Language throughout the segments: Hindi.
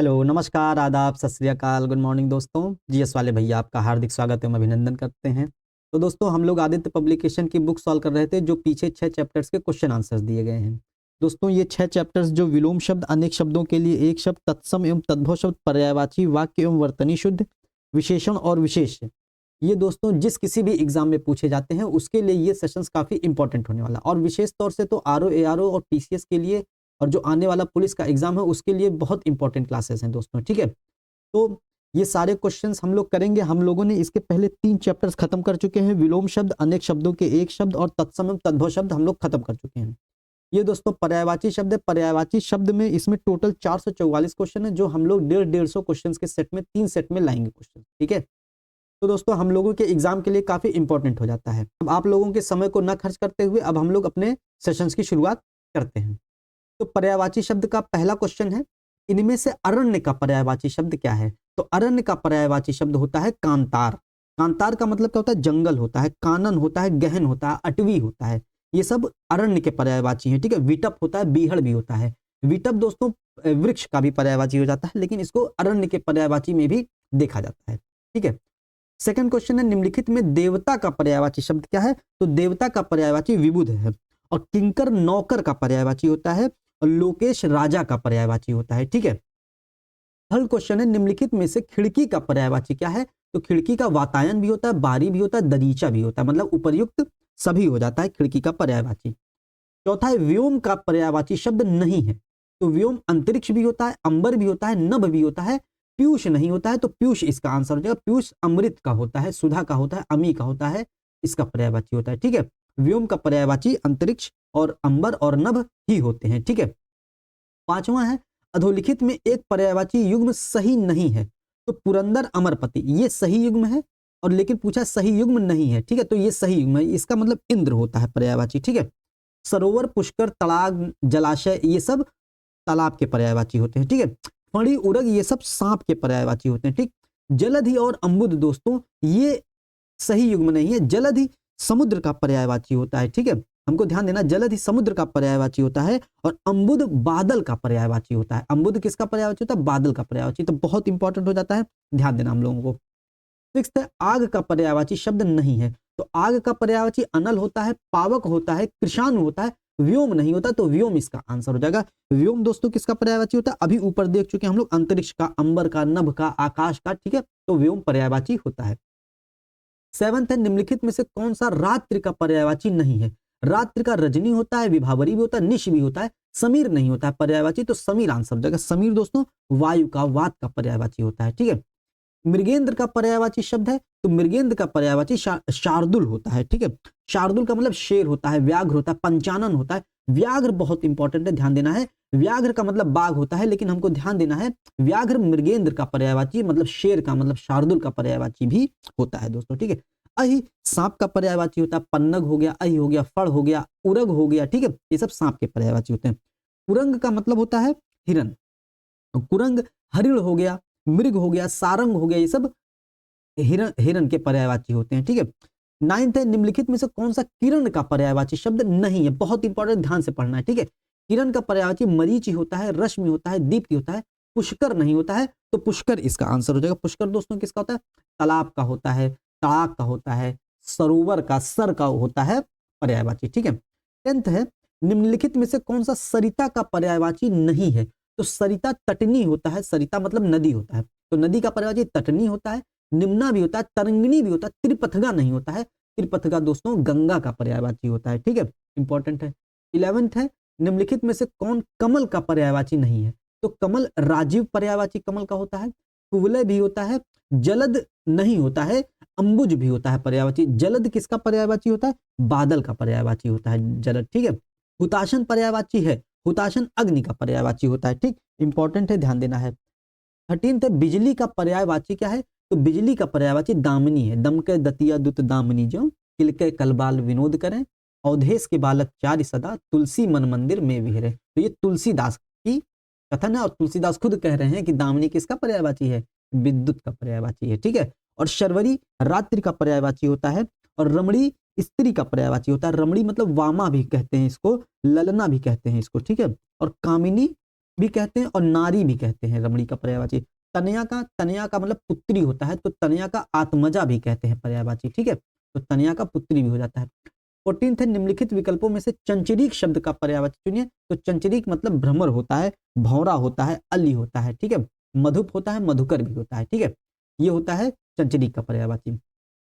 हेलो, नमस्कार, आदाब, सत श्री अकाल, गुड मॉर्निंग दोस्तों। जीएस वाले भैया आपका हार्दिक स्वागत एवं अभिनंदन करते हैं। तो दोस्तों हम लोग आदित्य पब्लिकेशन की बुक सॉल्व कर रहे थे जो पीछे 6 चैप्टर्स के क्वेश्चन आंसर्स दिए गए हैं। दोस्तों ये 6 चैप्टर्स जो विलोम शब्द, अनेक शब्दों के लिए एक शब्द, तत्सम एवं तद्भव शब्द, पर्यायवाची, वाक्य एवं वर्तनी शुद्ध, विशेषण और विशेष, ये दोस्तों जिस किसी भी एग्जाम में पूछे जाते हैं उसके लिए ये सेशंस काफी इंपॉर्टेंट होने वाला, और विशेष तौर से तो आरओ, एआरओ और टीसीएस के लिए, और जो आने वाला पुलिस का एग्जाम है उसके लिए बहुत इंपॉर्टेंट क्लासेस हैं दोस्तों। ठीक है, तो ये सारे क्वेश्चंस हम लोग करेंगे। हम लोगों ने इसके पहले 3 चैप्टर्स खत्म कर चुके हैं। विलोम शब्द, अनेक शब्दों के एक शब्द और तत्सम एवं तद्भव शब्द हम लोग खत्म कर चुके हैं। ये दोस्तों पर्यायवाची शब्द है। पर्यायवाची शब्द में इसमें टोटल 444 क्वेश्चन है जो हम लोग 150 क्वेश्चन के सेट में 3 सेट में लाएंगे क्वेश्चन। ठीक है, तो दोस्तों हम लोगों के एग्जाम के लिए काफी इंपॉर्टेंट हो जाता है। अब आप लोगों के समय को न खर्च करते हुए अब हम लोग अपने सेशंस की शुरुआत करते हैं। तो पर्यायवाची शब्द का पहला क्वेश्चन है, इनमें से अरण्य का पर्यायवाची शब्द क्या है? तो अरण्य का पर्यायवाची शब्द होता है कांतार। कांतार का मतलब क्या होता है? जंगल होता है, कानन होता है, गहन होता है, अटवी होता है, ये सब अरण्य के पर्यायवाची है। ठीक है, विटप होता है, बीहड़ भी होता है। विटप दोस्तों वृक्ष का भी पर्यायवाची हो जाता है, लेकिन इसको अरण्य के पर्यायवाची में भी देखा जाता है। ठीक है, सेकंड क्वेश्चन है, निम्नलिखित में देवता का पर्यायवाची शब्द क्या है? तो देवता का पर्यायवाची विबुध है, और किंकर नौकर का पर्यायवाची होता है, और लोकेश राजा का पर्यायवाची होता है। ठीक है, थर्ड क्वेश्चन है, निम्नलिखित में से खिड़की का पर्यायवाची क्या है? तो खिड़की का वातायन भी होता है, बारी भी होता है, दरीचा भी होता है, मतलब उपर्युक्त सभी हो जाता है खिड़की का पर्यायवाची। चौथा है, व्योम का पर्यायवाची शब्द नहीं है। तो व्योम अंतरिक्ष भी होता है, अंबर भी होता है, नभ भी होता है, पीयूष नहीं होता है। तो पीयूष इसका आंसर हो जाएगा। पीयूष अमृत का होता है, सुधा का होता है, अमी का होता है, इसका पर्यायवाची होता है। ठीक है, व्योम का पर्यायवाची अंतरिक्ष और अंबर और नभ ही होते हैं। ठीक है, पांचवा है, अधोलिखित में एक पर्यायवाची युग्म सही नहीं है। तो पुरंदर अमरपति ये सही युग्म है, और लेकिन पूछा सही युग्म नहीं है। ठीक है, तो ये सही युग्म है, इसका मतलब इंद्र होता है पर्यायवाची। ठीक है, सरोवर, पुष्कर, तड़ाग, जलाशय ये सब तालाब के पर्यायवाची होते हैं। ठीक है, फणी, उरग ये सब सांप के पर्यायवाची होते हैं। ठीक, जलधि और अम्बुद दोस्तों ये सही युग्म नहीं है। जलधि समुद्र का पर्यायवाची होता है। ठीक है, हमको ध्यान देना, जलधि समुद्र का पर्यायवाची होता है, और अम्बुद बादल का पर्यायवाची होता है। अम्बुद किसका पर्यायवाची होता है? बादल का पर्यायवाची। तो बहुत इंपॉर्टेंट हो जाता है, ध्यान देना हम लोगों को। सिक्स्थ है, आग का पर्यायवाची शब्द नहीं है। तो आग का पर्यायवाची अनल होता है, पावक होता है, कृषाणु होता है, व्योम नहीं होता। तो व्योम इसका आंसर हो जाएगा। व्योम दोस्तों किसका पर्यायवाची होता है? अभी ऊपर देख चुके हम लोग, अंतरिक्ष का, अंबर का, नभ का, आकाश का। ठीक है, तो व्योम पर्यायवाची होता है। सेवंथ है, निम्नलिखित में से कौन सा रात्रि का पर्यायवाची नहीं है? रात्रि का रजनी होता है, विभावरी भी होता है, निश भी होता है, समीर नहीं होता है पर्यायवाची। तो समीर आंसर हो जाएगा। समीर दोस्तों वायु का, वात का पर्यायवाची होता है। ठीक है, मृगेंद्र का पर्यायवाची शब्द है। तो मृगेंद्र का पर्यायवाची शार्दुल होता है। ठीक है, शार्दुल का मतलब शेर होता है, व्याघ्र होता है, पंचानन होता है। व्याघ्र बहुत इंपॉर्टेंट है, ध्यान देना है। व्याघ्र का मतलब बाघ होता है, लेकिन हमको ध्यान देना है व्याघ्र मृगेंद्र का पर्यायवाची, मतलब शेर का, मतलब शार्दुल का पर्यायवाची भी होता है दोस्तों। ठीक है, अहि सांप का पर्यायवाची होता है। पन्नग हो गया, अहि हो गया, फड़ हो गया, उरग हो गया। ठीक है, ये सब सांप के पर्यायवाची होते हैं। कुरंग का मतलब होता है हिरन। कुरंग हरिण हो गया, मृग हो गया, सारंग हो गया, ये सब हिरन के पर्यायवाची होते हैं। ठीक है, नाइन्थ है, निम्नलिखित में से कौन सा किरण का पर्यायवाची शब्द नहीं है? बहुत इंपॉर्टेंट, ध्यान से पढ़ना है। ठीक है, किरण का पर्यायवाची मरीचि होता है, रश्मि होता है, दीप्ति होता है, पुष्कर नहीं होता है। तो पुष्कर इसका आंसर हो जाएगा। पुष्कर दोस्तों किसका होता है? तालाब का होता है, तड़ाक का होता है, सरोवर का, सर का होता है पर्यायवाची। ठीक है, टेंथ है, निम्नलिखित में से कौन सा सरिता का पर्यायवाची नहीं है? तो सरिता तटनी होता है, सरिता मतलब नदी होता है, तो नदी का पर्यायवाची तटनी होता है, निम्ना भी होता है, तरंगिणी भी होता है, त्रिपथगा नहीं होता है। त्रिपथगा दोस्तों गंगा का पर्यायवाची होता है। ठीक है, इंपॉर्टेंट है। 11th है, निम्नलिखित में से कौन कमल का पर्यायवाची नहीं है? तो कमल राजीव पर्यायवाची कमल का होता है, कुवलय भी होता है, जलद नहीं होता है, अंबुज भी होता है पर्यायवाची। जलद किसका पर्यायवाची होता है? बादल का पर्यायवाची होता है जलद। ठीक है, हुताशन पर्यायवाची है, हुताशन अग्नि का पर्यायवाची होता है। ठीक, इंपॉर्टेंट है, ध्यान देना है। 13th है, बिजली का पर्यायवाची क्या है? तो बिजली का पर्यायवाची दामिनी है। दमके दतिया दुत दामिनी जो, किलके कलबाल विनोद करें, अवधेश के बालक चारि सदा, तुलसी मन मंदिर में विहरे। तो ये तुलसीदास की कथन है, और तुलसीदास खुद कह रहे हैं कि दामिनी किसका पर्यायवाची है? विद्युत का पर्यायवाची है। ठीक है, और शर्वरी रात्रि का पर्यायवाची होता है, और रमणी स्त्री का पर्यायवाची होता है। रमणी मतलब वामा भी कहते हैं इसको, ललना भी कहते हैं इसको। ठीक है, और कामिनी भी कहते हैं और नारी भी कहते हैं रमणी का पर्यायवाची। तनया का मतलब पुत्री होता है, तो तनया का आत्मजा भी कहते हैं पर्यायवाची, ठीक है, तो तनया का पुत्री भी हो जाता है। 14th है निम्नलिखित विकल्पों में से चंचरीक शब्द का पर्यायवाची चुनिए। तो चंचरीक मतलब भ्रमर होता है, भौरा होता है, अली होता है, ठीक है, मधुप होता है, मधुकर भी होता है, ठीक है, ये होता है चंचरीक का पर्यायवाची।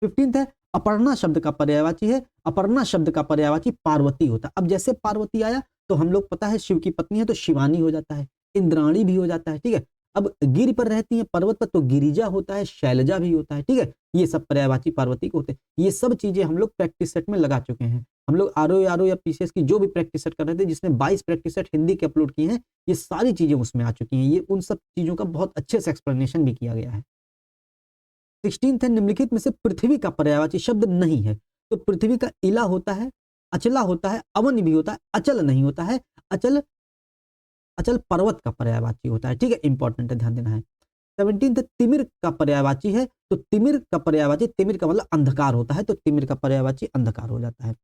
15th है अपर्णा शब्द का पर्यायवाची है। अपर्णा शब्द का पर्यायवाची पार्वती होता है। अब जैसे पार्वती आया तो हम लोग पता है शिव की पत्नी है तो शिवानी हो जाता है, इंद्राणी भी हो जाता है, ठीक है। अब गिर पर रहती है पर्वत पर तो गिरिजा होता है, शैलजा भी होता है, ठीक है, ये सब पर्यायवाची पार्वती को होते हैं। ये सब चीजें हम लोग प्रैक्टिस सेट में लगा चुके हैं। हम लोग आरओ या पीसीएस की जो भी प्रैक्टिस सेट कर रहे थे जिसमें 22 प्रैक्टिस सेट हिंदी के अपलोड किए हैं, ये सारी चीजें उसमें आ चुकी हैं। ये उन सब चीजों का बहुत अच्छे से एक्सप्लेनेशन भी किया गया है। 16th है निम्नलिखित में से पृथ्वी का पर्यायवाची शब्द नहीं है। तो पृथ्वी का इला होता है, अचला होता है, अवन भी होता है, अचल नहीं होता है। अचल अचल पर्वत का पर्यायवाची होता है, ठीक है, इंपॉर्टेंट है, ध्यान देना है। 17th तिमिर का पर्यायवाची है। तो तिमिर का पर्यायवाची, तिमिर का मतलब अंधकार होता है, तो तिमिर का पर्यायवाची अंधकार हो जाता है।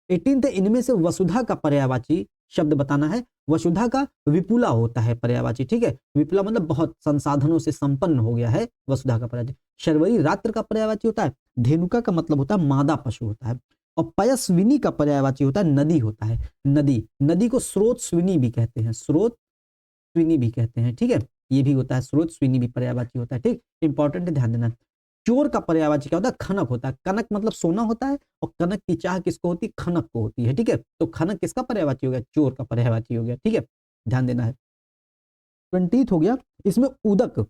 18th इनमें से वसुधा का पर्यायवाची शब्द बताना है। वसुधा का विपुला होता है पर्यायवाची, ठीक है, विपुला मतलब बहुत संसाधनों से संपन्न हो गया है, वसुधा का पर्यायवाची। शर्वरी रात्र का पर्यायवाची होता है। धेनुका का मतलब होता है मादा पशु होता है। और पयस्विनी का पर्यायवाची होता है नदी होता है। नदी, नदी को स्रोत स्विनी भी कहते हैं, स्रोत स्विनी भी कहते हैं, ठीक है, ये भी होता है, स्रोत स्विनी भी पर्यायवाची होता है, ठीक, इंपॉर्टेंट है, ध्यान देना। चोर का पर्यायवाची क्या होता है? खनक होता है। कनक मतलब सोना होता है और कनक की चाह किसको होती है? खनक को होती है, ठीक है, तो खनक किसका पर्यायवाची हो गया? चोर का पर्यायवाची हो गया, ठीक है, ध्यान देना है। 20th हो गया, इसमें उदक,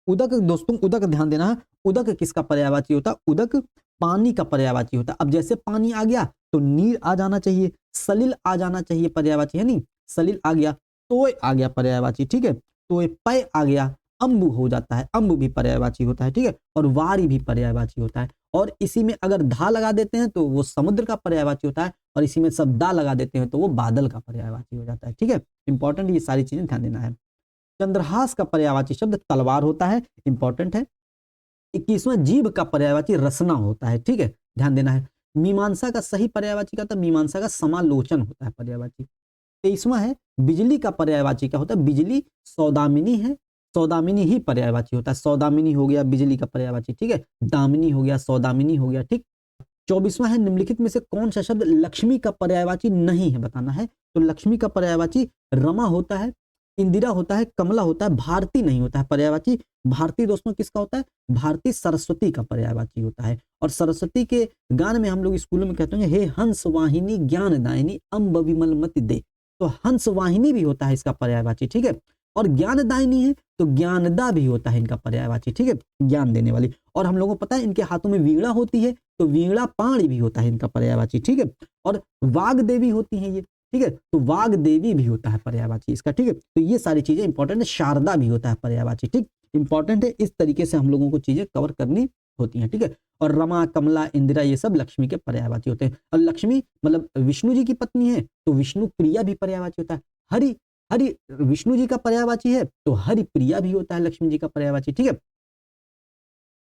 उदक दोस्तों, उदक ध्यान देना है। उदक किसका पर्यायवाची होता है? उदक पानी का पर्यायवाची होता है। अब जैसे पानी आ गया तो नीर आ जाना चाहिए, सलिल आ जाना चाहिए पर्यायवाची, है नहीं, सलिल आ गया, तोय आ गया पर्यायवाची, ठीक है, तोय पय आ गया, अम्बु हो जाता है, अम्बु भी पर्यायवाची होता है, ठीक है, और वारी भी पर्यायवाची होता है। और इसी में अगर धा लगा देते हैं तो वो समुद्र का पर्यायवाची होता है, और इसी में सब दा लगा देते हैं तो वो बादल का पर्यायवाची हो जाता है, ठीक है, इंपॉर्टेंट, ये सारी चीजें ध्यान देना है। चंद्रहास का पर्यायवाची शब्द तलवार होता है, इंपॉर्टेंट है। 21वां जीभ का पर्यायवाची रसना होता है, ठीक है, ध्यान देना है। मीमांसा का सही पर्यायवाची क्या होता है? मीमांसा का समालोचन होता है पर्यायवाची। 23वां है बिजली का पर्यायवाची क्या होता है? बिजली सौदामिनी है, सौदामिनी ही पर्यायवाची होता है। सौदामिनी हो गया बिजली का पर्यायवाची, ठीक है, दामिनी हो गया, सौदामिनी हो गया, ठीक। 24वां है निम्नलिखित में से कौन सा शब्द लक्ष्मी का पर्यायवाची नहीं है, बताना है। तो लक्ष्मी का पर्यायवाची रमा होता है, इंदिरा होता है, कमला होता है, भारती नहीं होता है पर्यायवाची। भारती दोस्तों किसका होता है? भारती सरस्वती का पर्यायवाची होता है। और सरस्वती के गान में हम लोग स्कूलों में कहते हैं, हे हंस वाहिनी ज्ञान दायिनी अम्ब विमल मति दे, तो हंस वाहिनी भी होता है इसका पर्यायवाची, ठीक है, और ज्ञानदायिनी है तो ज्ञानदा भी होता है इनका पर्यायवाची, ठीक है, ज्ञान देने वाली। और हम लोगों को पता है इनके हाथों में वीणा होती है, तो वीणा पाणी भी होता है इनका पर्यायवाची, ठीक है, और वाग देवी होती है ये, ठीक है, तो वाग देवी भी होता है पर्यायवाची इसका, ठीक है, तो ये सारी चीजें इंपॉर्टेंट है। शारदा भी होता है पर्यायवाची, ठीक, इंपॉर्टेंट है। इस तरीके से हम लोगों को चीजें कवर करनी होती हैं, ठीक है। और रमा, कमला, इंदिरा ये सब लक्ष्मी के पर्यायवाची होते हैं। और लक्ष्मी मतलब विष्णु जी की पत्नी है तो विष्णु प्रिया भी पर्यायवाची होता है। हरि, हरि विष्णु जी का पर्यायवाची है तो हरि प्रिया भी होता है लक्ष्मी जी का पर्यायवाची, ठीक है।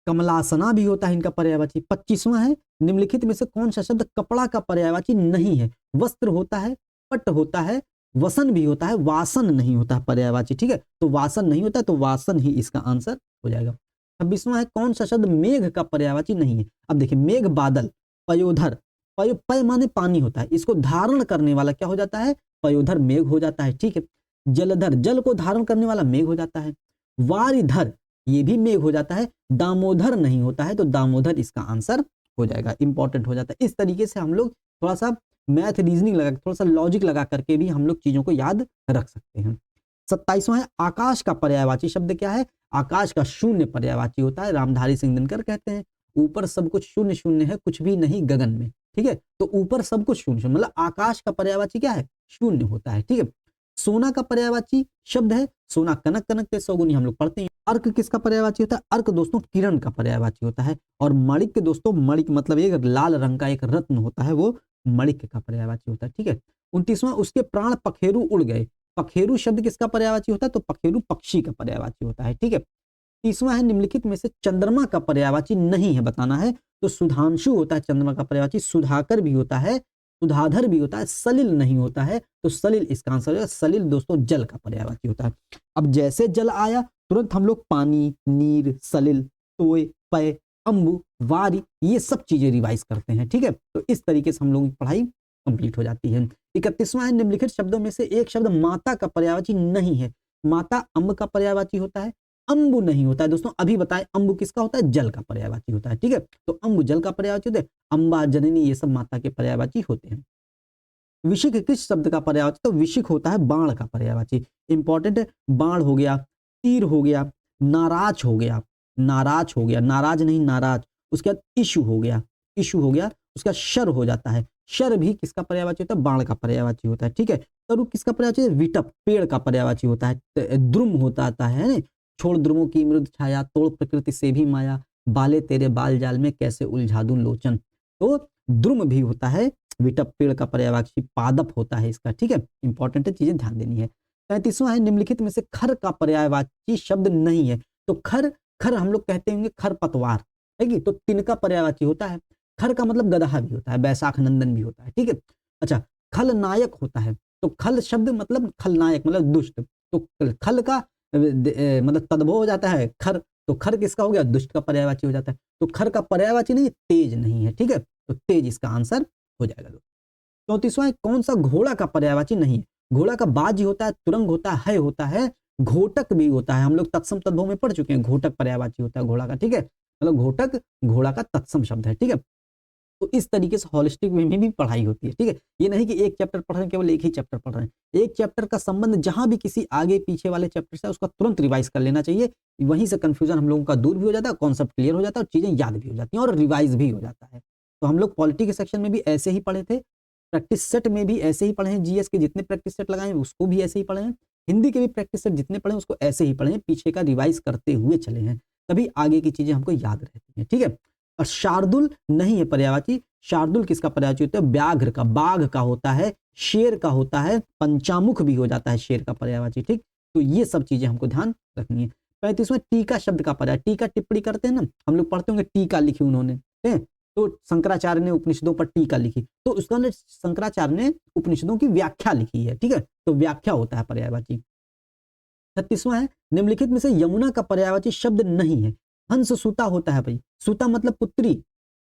कमलासना भी होता है इनका पर्यायवाची। 25वां है निम्नलिखित में से कौन सा शब्द कपड़ा का पर्यायवाची नहीं है? वस्त्र होता है, पट होता है, वसन भी होता है, वासन नहीं होता है पर्यायवाची, ठीक है, तो वासन नहीं होता है तो वासन ही इसका आंसर हो जाएगा। 26वां है कौन सा शब्द मेघ का पर्यायवाची नहीं है? अब देखिए मेघ बादल, पयोधर, पय माने पानी होता है, इसको धारण करने वाला क्या हो जाता है? पयोधर मेघ हो जाता है, ठीक है। जलधर, जल को धारण करने वाला मेघ हो जाता है। वारिधर ये भी मेघ हो जाता है। दामोदर नहीं होता है तो दामोदर इसका आंसर हो जाएगा, इंपॉर्टेंट हो जाता है। इस तरीके से हम लोग थोड़ा सा मैथ रीजनिंग लगा, थोड़ा सा लॉजिक लगा करके भी हम लोग चीजों को याद रख सकते हैं। 27वां है आकाश का पर्यायवाची शब्द क्या है? आकाश का शून्य पर्यायवाची होता है। रामधारी सिंह दिनकर कहते हैं ऊपर सब कुछ शून्य शून्य है, कुछ भी नहीं गगन में, ठीक है, तो ऊपर सब कुछ शून्य शून्य मतलब आकाश का पर्यायवाची क्या है? शून्य होता है, ठीक है। सोना का पर्यायवाची शब्द है सोना, कनक, कनक के सौगुनी हम लोग पढ़ते हैं। अर्क किसका पर्यायवाची होता है? अर्क दोस्तों किरण का पर्यायवाची होता है। और मणिक दोस्तों, मणिक मतलब एक लाल रंग का एक रत्न होता है, वो मणिक का पर्यायवाची होता है, ठीक है। 29वां उसके प्राण पखेरु उड़ गए। पखेरु शब्द किसका पर्यायवाची होता है? तो पखेरु पक्षी का पर्यायवाची होता है, ठीक है। 30वां है निम्नलिखित में से चंद्रमा का पर्यायवाची नहीं है, बताना है। तो सुधांशु होता है चंद्रमा का पर्यायवाची, सुधाकर भी होता है, सुधाधर भी होता है, सलिल नहीं होता है, तो सलिल इसका आंसर है। सलिल दोस्तों जल का पर्यायवाची होता है। अब जैसे जल आया तुरंत हम लोग पानी, नीर, सलिल, तोय, पय, अम्बु, वारी ये सब चीजें रिवाइज करते हैं। ठीक है, तो इस तरीके से हम लोगों की पढ़ाई कंप्लीट हो जाती है। 31वां है, निम्नलिखित शब्दों में से एक शब्द माता का पर्यायवाची नहीं है। माता अम्ब का पर्यायवाची होता है, अम्बु नहीं होता है। दोस्तों अभी बताएं अम्बु किसका होता है, जल का पर्यायवाची होता है। ठीक है, तो अम्बु जल का पर्यायवाची होता है, अम्बा, जननी ये सब माता के पर्यायवाची होते हैं। विशिख किस शब्द का पर्यायवाची, तो विशिख होता है बाण का पर्यायवाची। इंपॉर्टेंट है, बाण हो गया, तीर हो गया, नाराज हो गया, नाराज हो गया, नाराज नहीं नाराज। उसके बाद इशु हो गया, इशु हो गया, उसका शर हो जाता है, शर भी किसका पर्यायवाची होता है, बाण का पर्यायवाची होता है। ठीक है, तरु किसका पर्यायवाची है, विटप पेड़ का पर्यायवाची होता है। द्रुम होता है, छोड़ द्रुमों की मृद छाया, तोड़ प्रकृति से भी माया, बाले तेरे बाल जाल में कैसे उलझा दूं लोचन। तो द्रुम भी होता है, विटप पेड़ का पर्यायवाची, पादप होता है इसका। ठीक है, इंपॉर्टेंट है, चीजें ध्यान देनी है। 35वां है, निम्नलिखित में से खर का पर्यायवाची शब्द नहीं है। तो खर, खर हम लोग कहते होंगे खर पतवार है कि, तो तिनका पर्यायवाची होता है। खर का मतलब गदहा भी होता है, बैसाख नंदन भी होता है। ठीक है, अच्छा खलनायक होता है, तो खल शब्द मतलब खलनायक मतलब दुष्ट, तो खल का मतलब तद्भव हो जाता है खर, तो खर किसका हो गया, दुष्ट का पर्यायवाची हो जाता है। तो खर का पर्यायवाची नहीं, तेज नहीं है। ठीक है, तो तेज इसका आंसर हो जाएगा। 34वां, कौन सा घोड़ा का पर्यायवाची नहीं है। घोड़ा का बाजी होता है, तुरंग होता है होता है, घोटक भी होता है। हम लोग तत्सम तद्भव में पढ़ चुके हैं, घोटक पर्यायवाची होता है घोड़ा का। ठीक है, मतलब घोटक घोड़ा का तत्सम शब्द है। ठीक है, तो इस तरीके से होलिस्टिक वे में भी पढ़ाई होती है। ठीक है, ये नहीं कि एक चैप्टर पढ़ रहे हैं, केवल एक ही चैप्टर पढ़ रहे हैं। एक चैप्टर का संबंध जहां भी किसी आगे पीछे वाले चैप्टर से उसका तुरंत रिवाइज कर लेना चाहिए। वहीं से कंफ्यूजन हम लोगों का दूर भी हो जाता है, कॉन्सेप्ट क्लियर हो जाता है और चीजें याद भी हो जाती हैं और रिवाइज भी हो जाता है। तो हम लोग पॉलिटी के सेक्शन में भी ऐसे ही पढ़े थे, प्रैक्टिस सेट में भी ऐसे ही पढ़े हैं, जीएस के जितने प्रैक्टिस सेट लगाए उसको भी ऐसे ही पढ़े हैं, हिंदी के भी प्रैक्टिस सेट जितने पढ़े उसको ऐसे ही पढ़े हैं, पीछे का रिवाइज करते हुए चले हैं, तभी आगे की चीजें हमको याद रहती हैं। ठीक है, और शार्दुल नहीं है पर्यायवाची। शार्दुल किसका पर्यायवाची होता है, व्याघ्र का, बाघ का होता है, शेर का होता है, पंचामुख भी हो जाता है शेर का पर्यायवाची। ठीक, तो ये सब चीजें हमको ध्यान रखनी है। 35वां, टीका शब्द का पर्याय, टीका टिप्पणी करते हैं ना हम लोग, पढ़ते होंगे टीका लिखी उन्होंने, तो शंकराचार्य ने उपनिषदों पर टीका लिखी, तो उसका शंकराचार्य ने उपनिषदों की व्याख्या लिखी है। ठीक है, तो व्याख्या होता है पर्यायवाची। 36वां है, निम्नलिखित में से यमुना का पर्यायवाची शब्द नहीं है। हंस सूता होता है भाई, सूता मतलब पुत्री।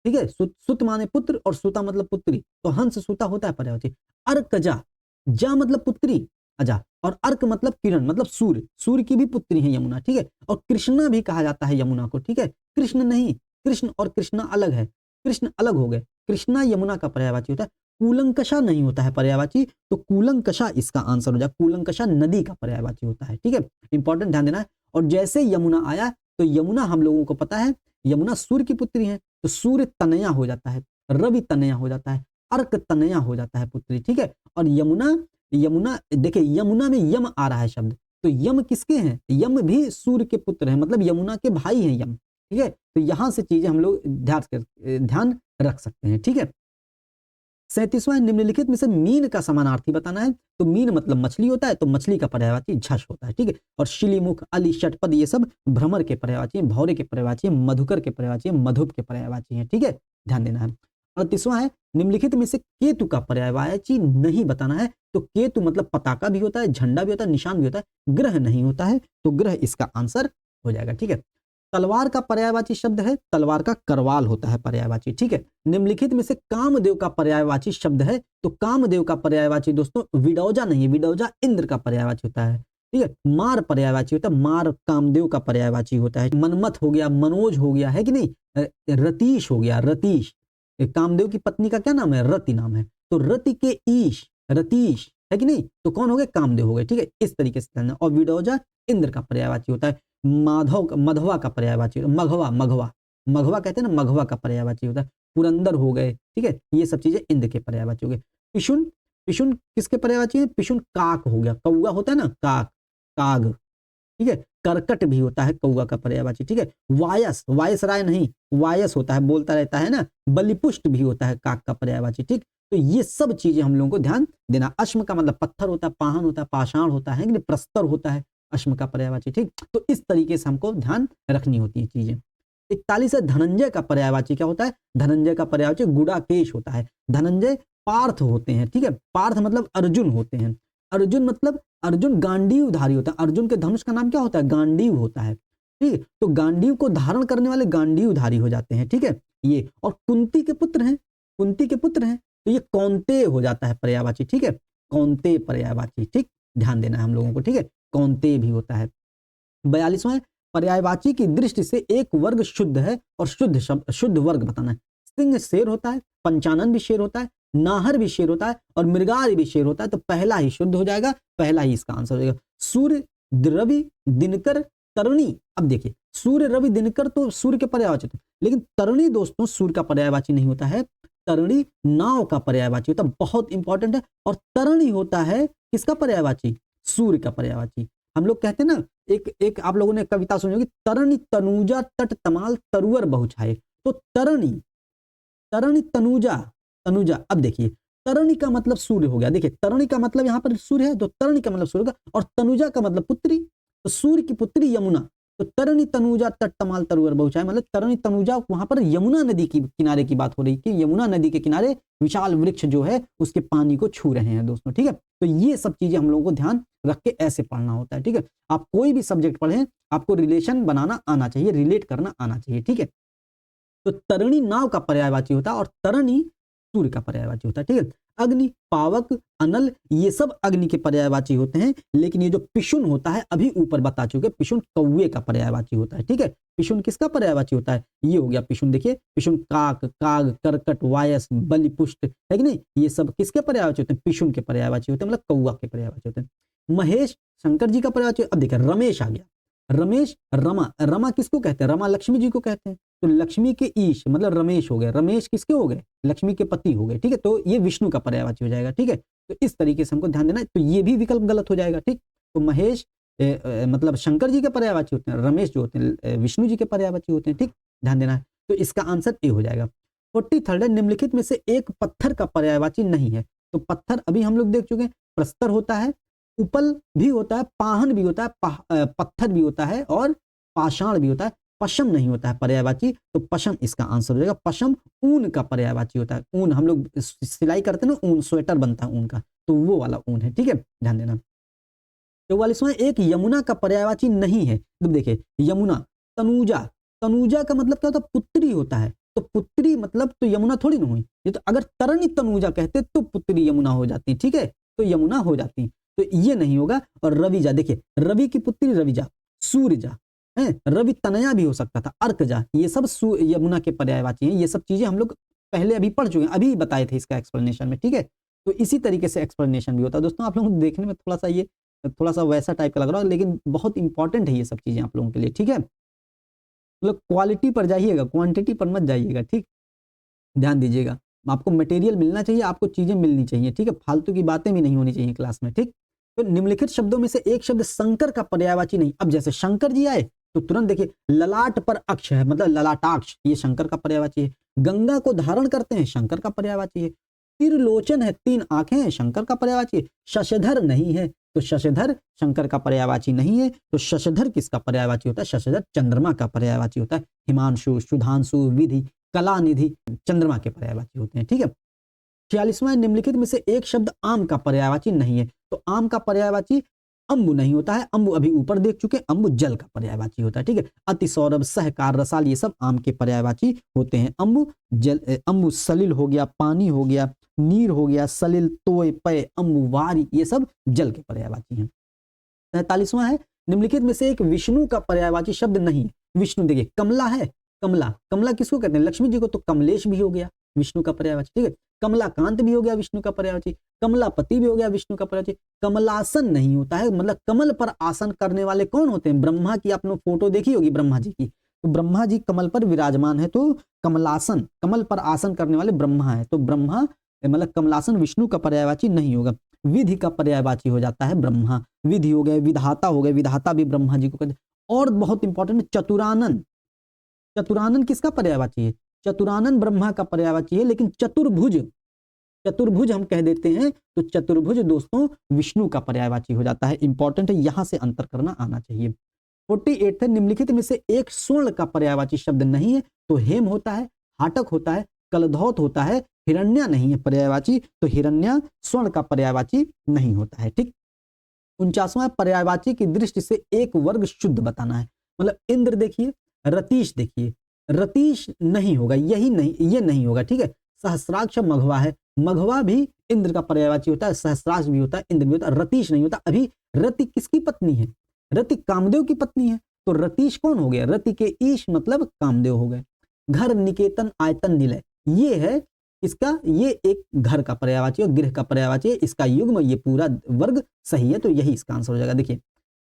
ठीक है, सुत माने पुत्र और सूता मतलब पुत्री, तो हंस सूता होता है पर्यायवाची। अर्कजा, जा मतलब पुत्री, अजा, और अर्क मतलब किरण मतलब सूर्य, सूर्य की भी पुत्री है यमुना। ठीक है, और कृष्णा भी कहा जाता है यमुना को। ठीक है, कृष्ण नहीं, कृष्ण और कृष्णा अलग है, कृष्ण अलग हो गए, कृष्णा यमुना का पर्यायवाची होता है। कूलंकषा नहीं होता है पर्यायवाची, तो कूलंकषा इसका आंसर हो जाए, कूलंकषा नदी का पर्यायवाची होता है। ठीक है, इंपॉर्टेंट ध्यान देना है। और जैसे यमुना आया, तो यमुना हम लोगों को पता है यमुना सूर्य की पुत्री है, तो सूर्य तनया हो जाता है, रवि तनया हो जाता है, अर्क तनया हो जाता है पुत्री। ठीक है, और यमुना, यमुना देखिए यमुना में यम आ रहा है शब्द, तो यम किसके हैं, यम भी सूर्य के पुत्र हैं, मतलब यमुना के भाई हैं यम। ठीक है, तो यहां से चीजें हम लोग ध्यान रख सकते हैं। ठीक है, 37वां, निम्नलिखित में से मीन का समानार्थी बताना है। तो मीन मतलब मछली होता है, तो मछली का पर्यायवाची झष होता है। ठीक है, और शिलीमुख, अली, षटपद ये सब भ्रमर के पर्यायवाची हैं, भौरे के पर्यायवाची हैं, मधुकर के पर्यायवाची हैं, मधुप के पर्यायवाची हैं। ठीक है, ध्यान देना है। 38वां है, निम्नलिखित में से केतु का पर्यायवाची नहीं बताना है। तो केतु मतलब पताका भी होता है, झंडा भी होता है, निशान भी होता है, ग्रह नहीं होता है, तो ग्रह इसका आंसर हो जाएगा। ठीक है, तलवार का पर्यायवाची शब्द है, तलवार का करवाल होता है पर्यायवाची। ठीक है, निम्नलिखित में से कामदेव का पर्यायवाची शब्द है। तो कामदेव का पर्यायवाची दोस्तों विडौजा नहीं है, विडौजा इंद्र का पर्यायवाची होता है। ठीक है, मार पर्यायवाची होता है, मार कामदेव का पर्यायवाची होता है। मनमथ हो गया, मनोज हो गया, है कि नहीं, रतीश हो गया, रतीश, कामदेव की पत्नी का क्या नाम है, रति नाम है, तो रति के ईश रतीश, है कि नहीं, तो कौन हो गए, कामदेव हो गए। ठीक है, इस तरीके से, और विडौजा इंद्र का पर्यायवाची होता है। माधव, मधवा का पर्यायवाची, मघवा, मघवा, मघवा कहते हैं ना, मघवा का पर्यायवाची होता है। पुरंदर हो गए। ठीक है, ये सब चीजें इंद्र के पर्यायवाची हो गए। पिशुन, पिशुन किसके पर्यायवाची है, पिशुन काक हो गया, कौआ होता है ना, काक, काग। ठीक है, करकट भी होता है कौआ का पर्यायवाची। ठीक है, वायस, वायस राय नहीं, वायस होता है, बोलता रहता है ना, बलिपुष्ट भी होता है काक का पर्यायवाची। ठीक, तो ये सब चीजें हम लोगों को ध्यान देना। अश्म का मतलब पत्थर होता है, पाहन होता है, पाषाण होता है, प्रस्तर होता है अश्म का पर्यायवाची। ठीक, तो इस तरीके से हमको ध्यान रखनी होती है चीजें। 41 है, धनंजय का पर्यायवाची क्या होता है, धनंजय का पर्यायवाची गुड़ाकेश होता है। धनंजय पार्थ होते हैं, ठीक है। पार्थ मतलब अर्जुन होते हैं। अर्जुन मतलब अर्जुन गांडीवधारी होता है। अर्जुन के धनुष का नाम क्या होता है? गांडीव होता है, ठीक है। तो गांडीव को धारण करने वाले गांडीवधारी हो जाते हैं, ठीक है ये। और कुंती के पुत्र हैं, कुंती के पुत्र हैं, तो ये कौन्तेय हो जाता है पर्यायवाची, ठीक है। कौन्तेय पर्यायवाची, ठीक, ध्यान देना है हम लोगों को, ठीक है। कौन्तेय भी होता है। 42वां है पर्यायवाची की दृष्टि से एक वर्ग शुद्ध है और शुद्ध शब्द शुद्ध वर्ग बताना है। सिंह शेर होता है, पंचानन भी शेर होता है, नाहर भी शेर होता है और मृगाल भी शेर होता है। तो पहला ही शुद्ध हो जाएगा, पहला ही इसका आंसर हो जाएगा। सूर्य, रवि, दिनकर, तरुणी। अब देखिए सूर्य, रवि, दिनकर तो सूर्य के पर्यायवाची होते हैं, लेकिन तरुणी दोस्तों सूर्य का पर्यायवाची नहीं होता है। तरुणी नाव का पर्यायवाची होता है, बहुत इंपॉर्टेंट है। और तरुणी होता है किसका पर्यायवाची? सूर्य का पर्यायवाची। हम लोग कहते हैं ना, एक आप लोगों ने कविता सुनी होगी, तरणी तनुजा तट तमाल तरुअर बहुछाए। तो तरणी, तरणी तनुजा, तनुजा। अब देखिए तरणी का मतलब सूर्य हो गया। देखिए तरणी का मतलब यहाँ पर सूर्य है, तो तरणी का मतलब सूर्य का, और तनुजा का मतलब पुत्री, तो सूर्य की पुत्री यमुना। तो तरणी तनुजा तट तमाल तरुअर बहुछाए, मतलब तरणी तनुजा वहां पर यमुना नदी की किनारे की बात हो रही है कि यमुना नदी के किनारे विशाल वृक्ष जो है उसके पानी को छू रहे हैं दोस्तों, ठीक है। तो ये सब चीजें हम लोगों को ध्यान रख के ऐसे पढ़ना होता है, ठीक है। आप कोई भी सब्जेक्ट पढ़ें, आपको रिलेशन बनाना आना चाहिए, रिलेट करना आना चाहिए, ठीक है। तो तरणी नाव का पर्यायवाची होता है और तरणी सूर्य का पर्यायवाची होता है, ठीक है। अग्नि, पावक, अनल, ये सब अग्नि के पर्यायवाची होते हैं। लेकिन ये जो पिशुन होता है, अभी ऊपर बता चुके, पिशुन कौवे का पर्यायवाची होता है, ठीक है। पिशुन किसका पर्यायवाची होता है? ये हो गया पिशुन। देखिए पिशुन काक, काग, करकट, वायस, बलिपुष्ट, है कि नहीं, ये सब किसके पर्यायवाची होते हैं? पिशुन के पर्यायवाची होते हैं, मतलब कौवा के पर्यायवाची होते हैं। महेश शंकर जी का पर्यायवाची। अब देखिए रमेश आ गया, रमेश, रमा, रमा किसको कहते हैं? रमा लक्ष्मी जी को कहते हैं। तो लक्ष्मी के ईश मतलब रमेश हो गए। रमेश किसके हो गए? लक्ष्मी के पति हो गए, ठीक है। तो ये विष्णु का पर्यायवाची हो जाएगा, ठीक है। तो इस तरीके से हमको ध्यान देना है। तो ये भी विकल्प गलत हो जाएगा, ठीक। तो महेश मतलब शंकर जी के पर्यायवाची होते हैं, रमेश जो होते हैं विष्णु जी के पर्यायवाची होते हैं, ठीक, ध्यान देना है। तो इसका आंसर ए हो जाएगा। 43 है निम्नलिखित में से एक पत्थर का पर्यायवाची नहीं है। तो पत्थर अभी हम लोग देख चुके हैं, प्रस्तर होता है, उपल भी होता है, पाहन भी होता है, पत्थर भी होता है और पाषाण भी होता है। पशम नहीं होता है पर्यायवाची, तो पशम इसका आंसर हो जाएगा। पशम ऊन का पर्यायवाची होता है। ऊन हम लोग सिलाई करते हैं ना, ऊन स्वेटर बनता है ऊन का, तो वो वाला ऊन है, ठीक है, ध्यान देना। 44वां एक यमुना का पर्यायवाची नहीं है। तो देखिए यमुना, तनुजा, तनुजा का मतलब क्या होता है? पुत्री होता है। तो पुत्री मतलब तो यमुना थोड़ी ना हुई। ये तो अगर तरणी तनुजा कहते तो पुत्री यमुना हो जाती, ठीक है, तो यमुना हो जाती। तो ये नहीं होगा। और रविजा, देखिए रवि की पुत्री रविजा, सूर्यजा है, रवि तनया भी हो सकता था, अर्कजा, ये सब यमुना के पर्यायवाची हैं। ये सब चीजें हम लोग पहले अभी पढ़ चुके हैं, अभी बताए थे इसका एक्सप्लेनेशन में, ठीक है। तो इसी तरीके से एक्सप्लेनेशन भी होता है दोस्तों। आप लोगों को देखने में थोड़ा सा ये थोड़ा सा वैसा टाइप का लग रहा है, लेकिन बहुत इंपॉर्टेंट है ये सब चीजें आप लोगों के लिए, ठीक है। मतलब क्वालिटी पर जाइएगा, क्वांटिटी पर मत जाइएगा, ठीक, ध्यान दीजिएगा। आपको मटेरियल मिलना चाहिए, आपको चीजें मिलनी चाहिए, ठीक है, फालतू की बातें भी नहीं होनी चाहिए क्लास में, ठीक। तो निम्नलिखित शब्दों में से एक शब्द शंकर का पर्यायवाची नहीं। अब जैसे शंकर जी आए तो तुरंत देखिए ललाट पर अक्ष है, मतलब ललाटाक्ष, ये शंकर का पर्यायवाची है। गंगा को धारण करते हैं, शंकर का पर्यायवाची है। त्रिलोचन है, 3 आंखें हैं, शंकर का पर्यायवाची है। शशधर नहीं है, तो शशधर शंकर का पर्यायवाची नहीं है। तो शशधर किसका पर्यायवाची होता है? शशधर चंद्रमा का पर्यायवाची होता है। हिमांशु, सुधांशु, विधि, कलानिधि चंद्रमा के पर्यायवाची होते हैं, ठीक है। 46वां निम्नलिखित में से एक शब्द आम का पर्यायवाची नहीं है। तो आम का पर्यायवाची अंबु नहीं होता है। अंबु अभी ऊपर देख चुके, अंबु जल का पर्यायवाची होता है, ठीक है। अति सौरभ, सहकार, रसाल, ये सब आम के पर्यायवाची होते हैं। अंबु जल, अंबु सलिल हो गया, पानी हो गया, नीर हो गया, सलिल, तोय, पय, अंबु, वारी, ये सब जल के पर्यायवाची हैं। 43वां है निम्नलिखित में से एक विष्णु का पर्यायवाची शब्द नहीं है। विष्णु देखिए कमला है, कमला, कमला किसको कहते हैं? लक्ष्मी जी को। तो कमलेश भी हो गया विष्णु का पर्यायवाची, ठीक है। कमलाकांत भी हो गया विष्णु का पर्यायवाची। कमलापति भी हो गया विष्णु का पर्यायवाची। कमलासन नहीं होता है, मतलब कमल पर आसन करने वाले कौन होते हैं? ब्रह्मा की आपने फोटो देखी होगी ब्रह्मा जी की, तो ब्रह्मा जी कमल पर विराजमान है, तो कमलासन, कमल पर आसन करने वाले ब्रह्मा है। तो ब्रह्मा मतलब कमलासन विष्णु का पर्यायवाची नहीं होगा। विधि का पर्यायवाची हो जाता है ब्रह्मा। विधि हो गए, विधाता हो गए, विधाता भी ब्रह्मा जी को कहते हैं। और बहुत इंपॉर्टेंट चतुरानन, चतुरानन किसका पर्यायवाची है? चतुरानन ब्रह्मा का पर्यायवाची है। लेकिन चतुर्भुज, चतुर्भुज हम कह देते हैं, तो चतुर्भुज दोस्तों विष्णु का पर्यायवाची हो जाता है। इंपॉर्टेंट है, यहां से अंतर करना आना चाहिए। 48 है निम्नलिखित में से एक स्वर्ण का पर्यायवाची शब्द नहीं है। तो हेम होता है, हाटक होता है, कलधौत होता है, हिरण्या नहीं है पर्यायवाची, तो हिरण्या स्वर्ण का पर्यायवाची नहीं होता है। ठीक। 49वां पर्यायवाची की दृष्टि से एक वर्ग शुद्ध बताना है। मतलब इंद्र देखिए, रतीश देखिए, रतीश नहीं होगा, यही नहीं, ये नहीं होगा। ठीक है। सहस्राक्ष मघवा है, मघवा भी इंद्र का पर्यायवाची होता है, सहस्राक्ष भी होता है, इंद्र भी होता है, रतीश नहीं होता। अभी रति किसकी पत्नी है? रति कामदेव की पत्नी है, तो रतीश कौन हो गया? रति के ईश मतलब कामदेव हो गए। घर, निकेतन, आयतन, निलय, ये है इसका, ये एक घर का पर्यायवाची और गृह का पर्यायवाची है। इसका युग्म, ये पूरा वर्ग सही है, तो यही इसका आंसर हो जाएगा। देखिए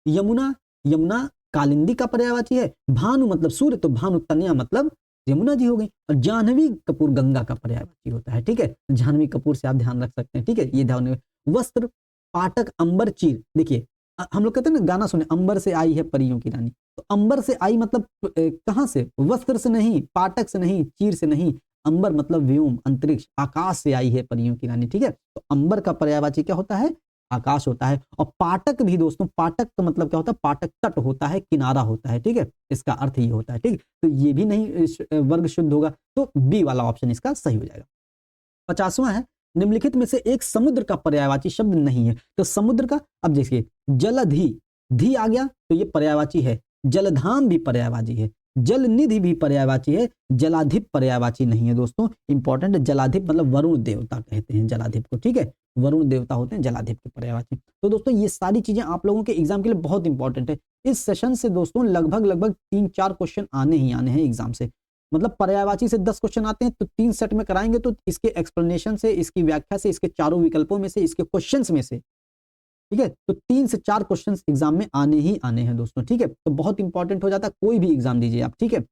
यमुना, यमुना कालिंदी का पर्यायवाची है। भानु मतलब सूर्य, तो भानु तनया मतलब यमुना जी हो गई। और जाह्नवी कपूर गंगा का पर्यायवाची होता है। ठीक है। जाह्नवी कपूर से आप ध्यान रख सकते हैं। ठीक है। ये ध्यान। वस्त्र, पाटक, अंबर, चीर। देखिए हम लोग कहते हैं ना, गाना सुने, अंबर से आई है परियों की रानी, तो अंबर से आई मतलब कहां से? वस्त्र से नहीं, पाटक से नहीं, चीर से नहीं। अंबर मतलब व्योम, अंतरिक्ष, आकाश से आई है परियों की रानी। ठीक है। तो अंबर का पर्यायवाची क्या होता है? आकाश होता है। और पाटक भी दोस्तों, पाटक का मतलब क्या होता है? पाटक तट होता है, किनारा होता है। ठीक है। इसका अर्थ ये होता है। ठीक। तो ये भी नहीं वर्ग शुद्ध होगा, तो बी वाला ऑप्शन इसका सही हो जाएगा। 50वां है, निम्नलिखित में से एक समुद्र का पर्यायवाची शब्द नहीं है। तो समुद्र का, अब देखिए जलधि, धी आ गया तो ये पर्यायवाची है। जलधाम भी पर्यायवाची है, जलनिधि भी पर्यायवाची है, जलाधिप पर्यायवाची नहीं है दोस्तों। इंपॉर्टेंट है, जलाधिप मतलब वरुण देवता कहते हैं जलाधिप को। ठीक है। वरुण देवता होते हैं जलाधिप के पर्यायवाची। तो दोस्तों ये सारी चीजें आप लोगों के एग्जाम के लिए बहुत इंपॉर्टेंट है। इस सेशन से दोस्तों लगभग 3-4 क्वेश्चन आने ही आने हैं एग्जाम से। मतलब पर्यायवाची से 10 क्वेश्चन आते हैं, तो 3 सेट में कराएंगे, तो इसके एक्सप्लेनेशन से, इसकी व्याख्या से, इसके चारों विकल्पों में से, इसके क्वेश्चंस में से, ठीक है, तो 3 से 4 क्वेश्चंस एग्जाम में आने ही आने हैं दोस्तों। ठीक है। तो बहुत इंपॉर्टेंट हो जाता है, कोई भी एग्जाम दीजिए आप। ठीक है।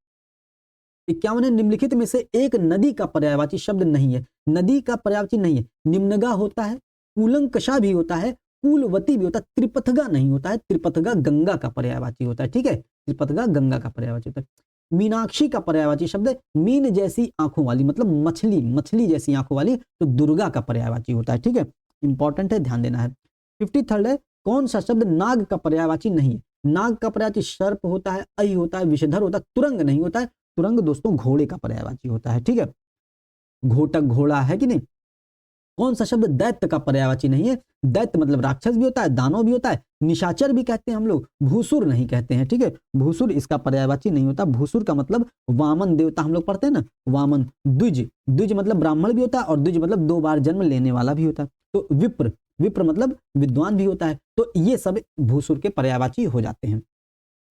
51 निम्नलिखित में से एक नदी का पर्यायवाची शब्द नहीं है। नदी का पर्यायवाची नहीं है। निम्नगा होता है, कूलंकषा भी होता है, कूलवती भी होता है, त्रिपथगा नहीं होता है। त्रिपथगा गंगा का पर्यायवाची होता है। ठीक है। त्रिपथगा गंगा का पर्यायवाची होता है। मीनाक्षी का पर्यायवाची शब्द है मीन जैसी आंखों वाली, मतलब मछली, मछली जैसी आंखों वाली, तो दुर्गा का पर्यायवाची होता है। ठीक है। इंपॉर्टेंट है, ध्यान देना है। 53 है, कौन सा शब्द नाग का पर्यायवाची नहीं है? नाग का पर्यायवाची सर्प होता है, अहि होता है, विषधर होता है, तुरंग नहीं होता है। तुरंग दोस्तों घोड़े का पर्यायवाची होता है। ठीक है। घोटक घोड़ा है कि नहीं। कौन सा शब्द दैत्य का पर्यायवाची नहीं है? दैत्य मतलब राक्षस भी होता है, दानव भी होता है, निशाचर भी कहते हैं हम लोग, भूसुर नहीं कहते हैं। ठीक है। भूसुर इसका पर्यायवाची नहीं होता। भूसुर का मतलब वामन देवता, हम लोग पढ़ते हैं ना, वामन। द्विज, द्विज मतलब ब्राह्मण भी होता है, और द्विज मतलब 2 बार जन्म लेने वाला भी होता है। तो विप्र, विप्र मतलब विद्वान भी होता है। तो ये सब भूसुर के पर्यायवाची हो जाते हैं।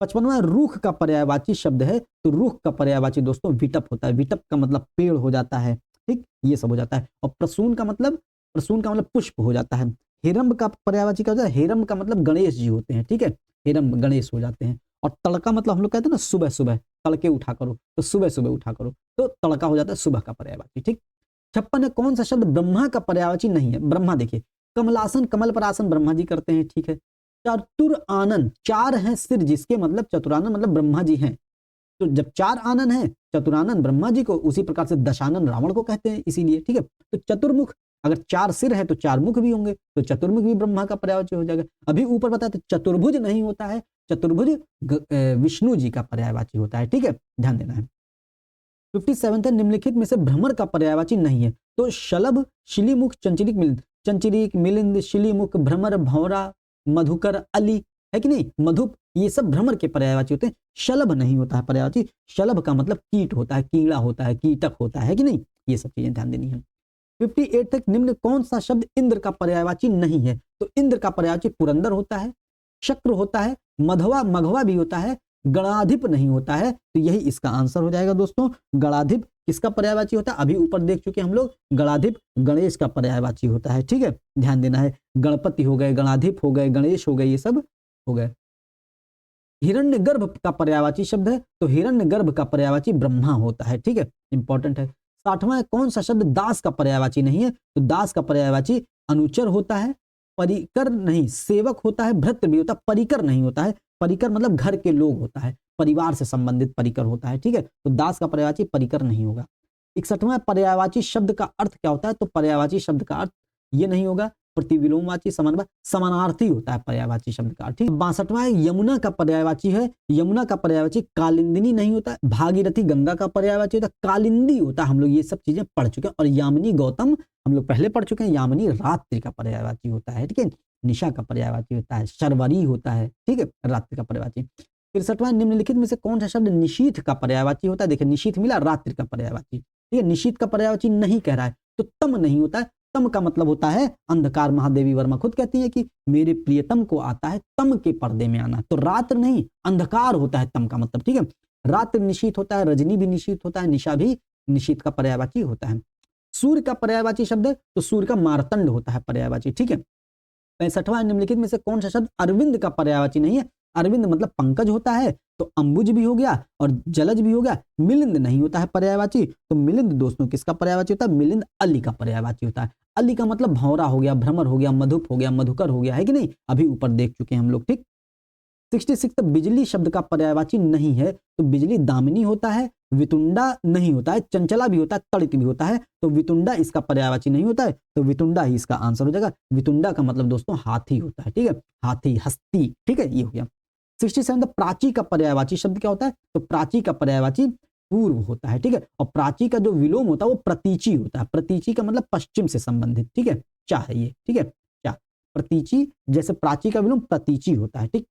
55वां, रूख का पर्यायवाची शब्द है, तो रूख का पर्यायवाची दोस्तों विटप होता है। विटप का मतलब पेड़ हो जाता है। ठीक, ये सब हो जाता है। और प्रसून का मतलब, प्रसून का मतलब पुष्प हो जाता है। हेरम्ब का पर्यायवाची क्या होता है? हेरम्ब का मतलब गणेश जी होते हैं। ठीक है। हेरम्ब गणेश हो जाते हैं। और तड़का मतलब हम लोग कहते हैं ना सुबह सुबह, तड़के उठा करो, तो सुबह सुबह उठा करो, तो तड़का हो जाता है सुबह का पर्यायवाची। ठीक। 56 है, कौन सा शब्द ब्रह्मा का पर्यायवाची नहीं है? ब्रह्मा देखिए, कमलासन, कमल पर आसन ब्रह्मा जी करते हैं। ठीक है। चतुर आनन, 4 हैं सिर जिसके, मतलब चतुरानन मतलब ब्रह्मा जी हैं। तो जब 4 आनन है, चतुरानन ब्रह्मा जी को, उसी प्रकार से दशानन रावण को कहते हैं इसीलिए। ठीक है। तो चतुर्मुख, अगर 4 सिर है तो 4 मुख भी होंगे, तो चतुर्मुख भी ब्रह्मा का पर्यायवाची हो जाएगा। अभी ऊपर बताया तो चतुर्भुज नहीं होता है, चतुर्भुज विष्णु जी का पर्यायवाची होता है। ठीक है। ध्यान देना है। 57 है, निम्नलिखित में से भ्रमर का पर्यायवाची नहीं है। तो शलभ, शिलीमुख, चंचलिक, मिलिंद, चंचलिक, मिलिंद, शिलीमुख, भ्रमर, भंवरा, मधुकर, अली, है कि नहीं, मधुप, ये सब भ्रमर के पर्यायवाची होते हैं। शलभ नहीं होता है पर्यायवाची। शलभ का मतलब कीट होता है, कीड़ा होता है, कीटक होता है कि नहीं। ये सब चीजें ध्यान देनी है। 58 तक, निम्न कौन सा शब्द इंद्र का पर्यायवाची नहीं है? तो इंद्र का पर्यायवाची पुरंदर होता है, शक्र होता है, मधवा, मघवा भी होता है, गणाधिप नहीं होता है। तो यही इसका आंसर हो जाएगा दोस्तों। गणाधिप किसका पर्यायवाची होता है? अभी ऊपर देख चुके हम लोग, गणाधिप गणेश का पर्यायवाची होता है। ठीक है। ध्यान देना है। गणपति हो गए, गणाधिप हो गए, गणेश हो गए, ये सब हो गए। हिरण्यगर्भ का पर्यायवाची शब्द है, तो हिरण्यगर्भ का पर्यायवाची ब्रह्मा होता है। ठीक है। इंपॉर्टेंट है। 60वां, कौन सा शब्द दास का पर्यायवाची नहीं है? तो दास का पर्यायवाची अनुचर होता है, परिकर नहीं, सेवक होता है, भृत्य भी होता है, परिकर नहीं होता है। परिकर मतलब घर के लोग होता है, परिवार से संबंधित परिकर होता है। ठीक है। तो दास का पर्यायवाची परिकर नहीं होगा। 61वां, पर्यायवाची शब्द का अर्थ क्या होता है? तो पर्यायवाची शब्द का अर्थ ये नहीं होगा प्रतिविलोमवाची, समानार्थी होता है पर्यायवाची शब्द का। ठीक, 62वां है यमुना का पर्यायवाची है, यमुना का पर्यायवाची कालिंदिनी नहीं होता, भागीरथी गंगा का पर्यायवाची होता है, कालिंदी होता है। हम लोग ये सब चीजें पढ़ चुके हैं। और यामिनी गौतम हम लोग पहले पढ़ चुके हैं, यामिनी रात्रि का पर्यायवाची होता है। ठीक है, निशा का पर्यायवाची होता है, शर्वरी होता है। ठीक है, रात्रि का पर्यायवाची। 63वां निम्नलिखित में से कौन सा शब्द निशीथ का पर्यायवाची होता है? देखिए निशीथ मिला, रात्रि का पर्यायवाची। ठीक है, निशीथ का पर्यायवाची नहीं कह रहा है तो तम नहीं होता है। तम का मतलब होता है अंधकार। महादेवी वर्मा खुद कहती है कि मेरे प्रियतम को आता है तम के पर्दे में आना, तो रात्र नहीं अंधकार होता है तम का मतलब। ठीक है, रात्र निशीथ होता है, रजनी भी निशीथ होता है, निशा भी निशीथ का पर्यायवाची होता है। सूर्य का पर्यायवाची शब्द है तो सूर्य का मार्तंड होता है पर्यायवाची। ठीक है, 65वां निम्नलिखित में से कौन सा शब्द अरविंद का पर्यायवाची नहीं है? अरविंद मतलब पंकज होता है, तो अंबुज भी हो गया और जलज भी हो गया। मिलिंद नहीं होता है पर्यायवाची, तो मिलिंद दोस्तों किसका पर्यायवाची होता है? मिलिंद अली का पर्यायवाची होता है। अली का मतलब भौरा हो गया, भ्रमर हो गया, मधुप हो गया, मधुकर हो गया, है कि नहीं? अभी ऊपर देख चुके हैं हम लोग। ठीक, 66 बिजली शब्द का पर्यायवाची नहीं है, तो बिजली दामिनी होता है, वितुंडा नहीं होता है, चंचला भी होता है, तड़ित भी होता है, तो वितुंडा इसका पर्यायवाची नहीं होता है, तो वितुंडा ही इसका आंसर हो जाएगा। वितुंडा का मतलब दोस्तों हाथी होता है। ठीक है, हाथी, हस्ती। ठीक है, ये हो गया। 67 प्राची का पर्यायवाची शब्द क्या होता है? तो प्राची का पर्यायवाची पूर्व होता है। ठीक है, और प्राची का जो विलोम होता है वो प्रतीची होता है। प्रतीची का मतलब पश्चिम से संबंधित। ठीक है, क्या है ये? ठीक है, क्या प्रतीची, जैसे प्राची का विलोम प्रतीची होता है। ठीक,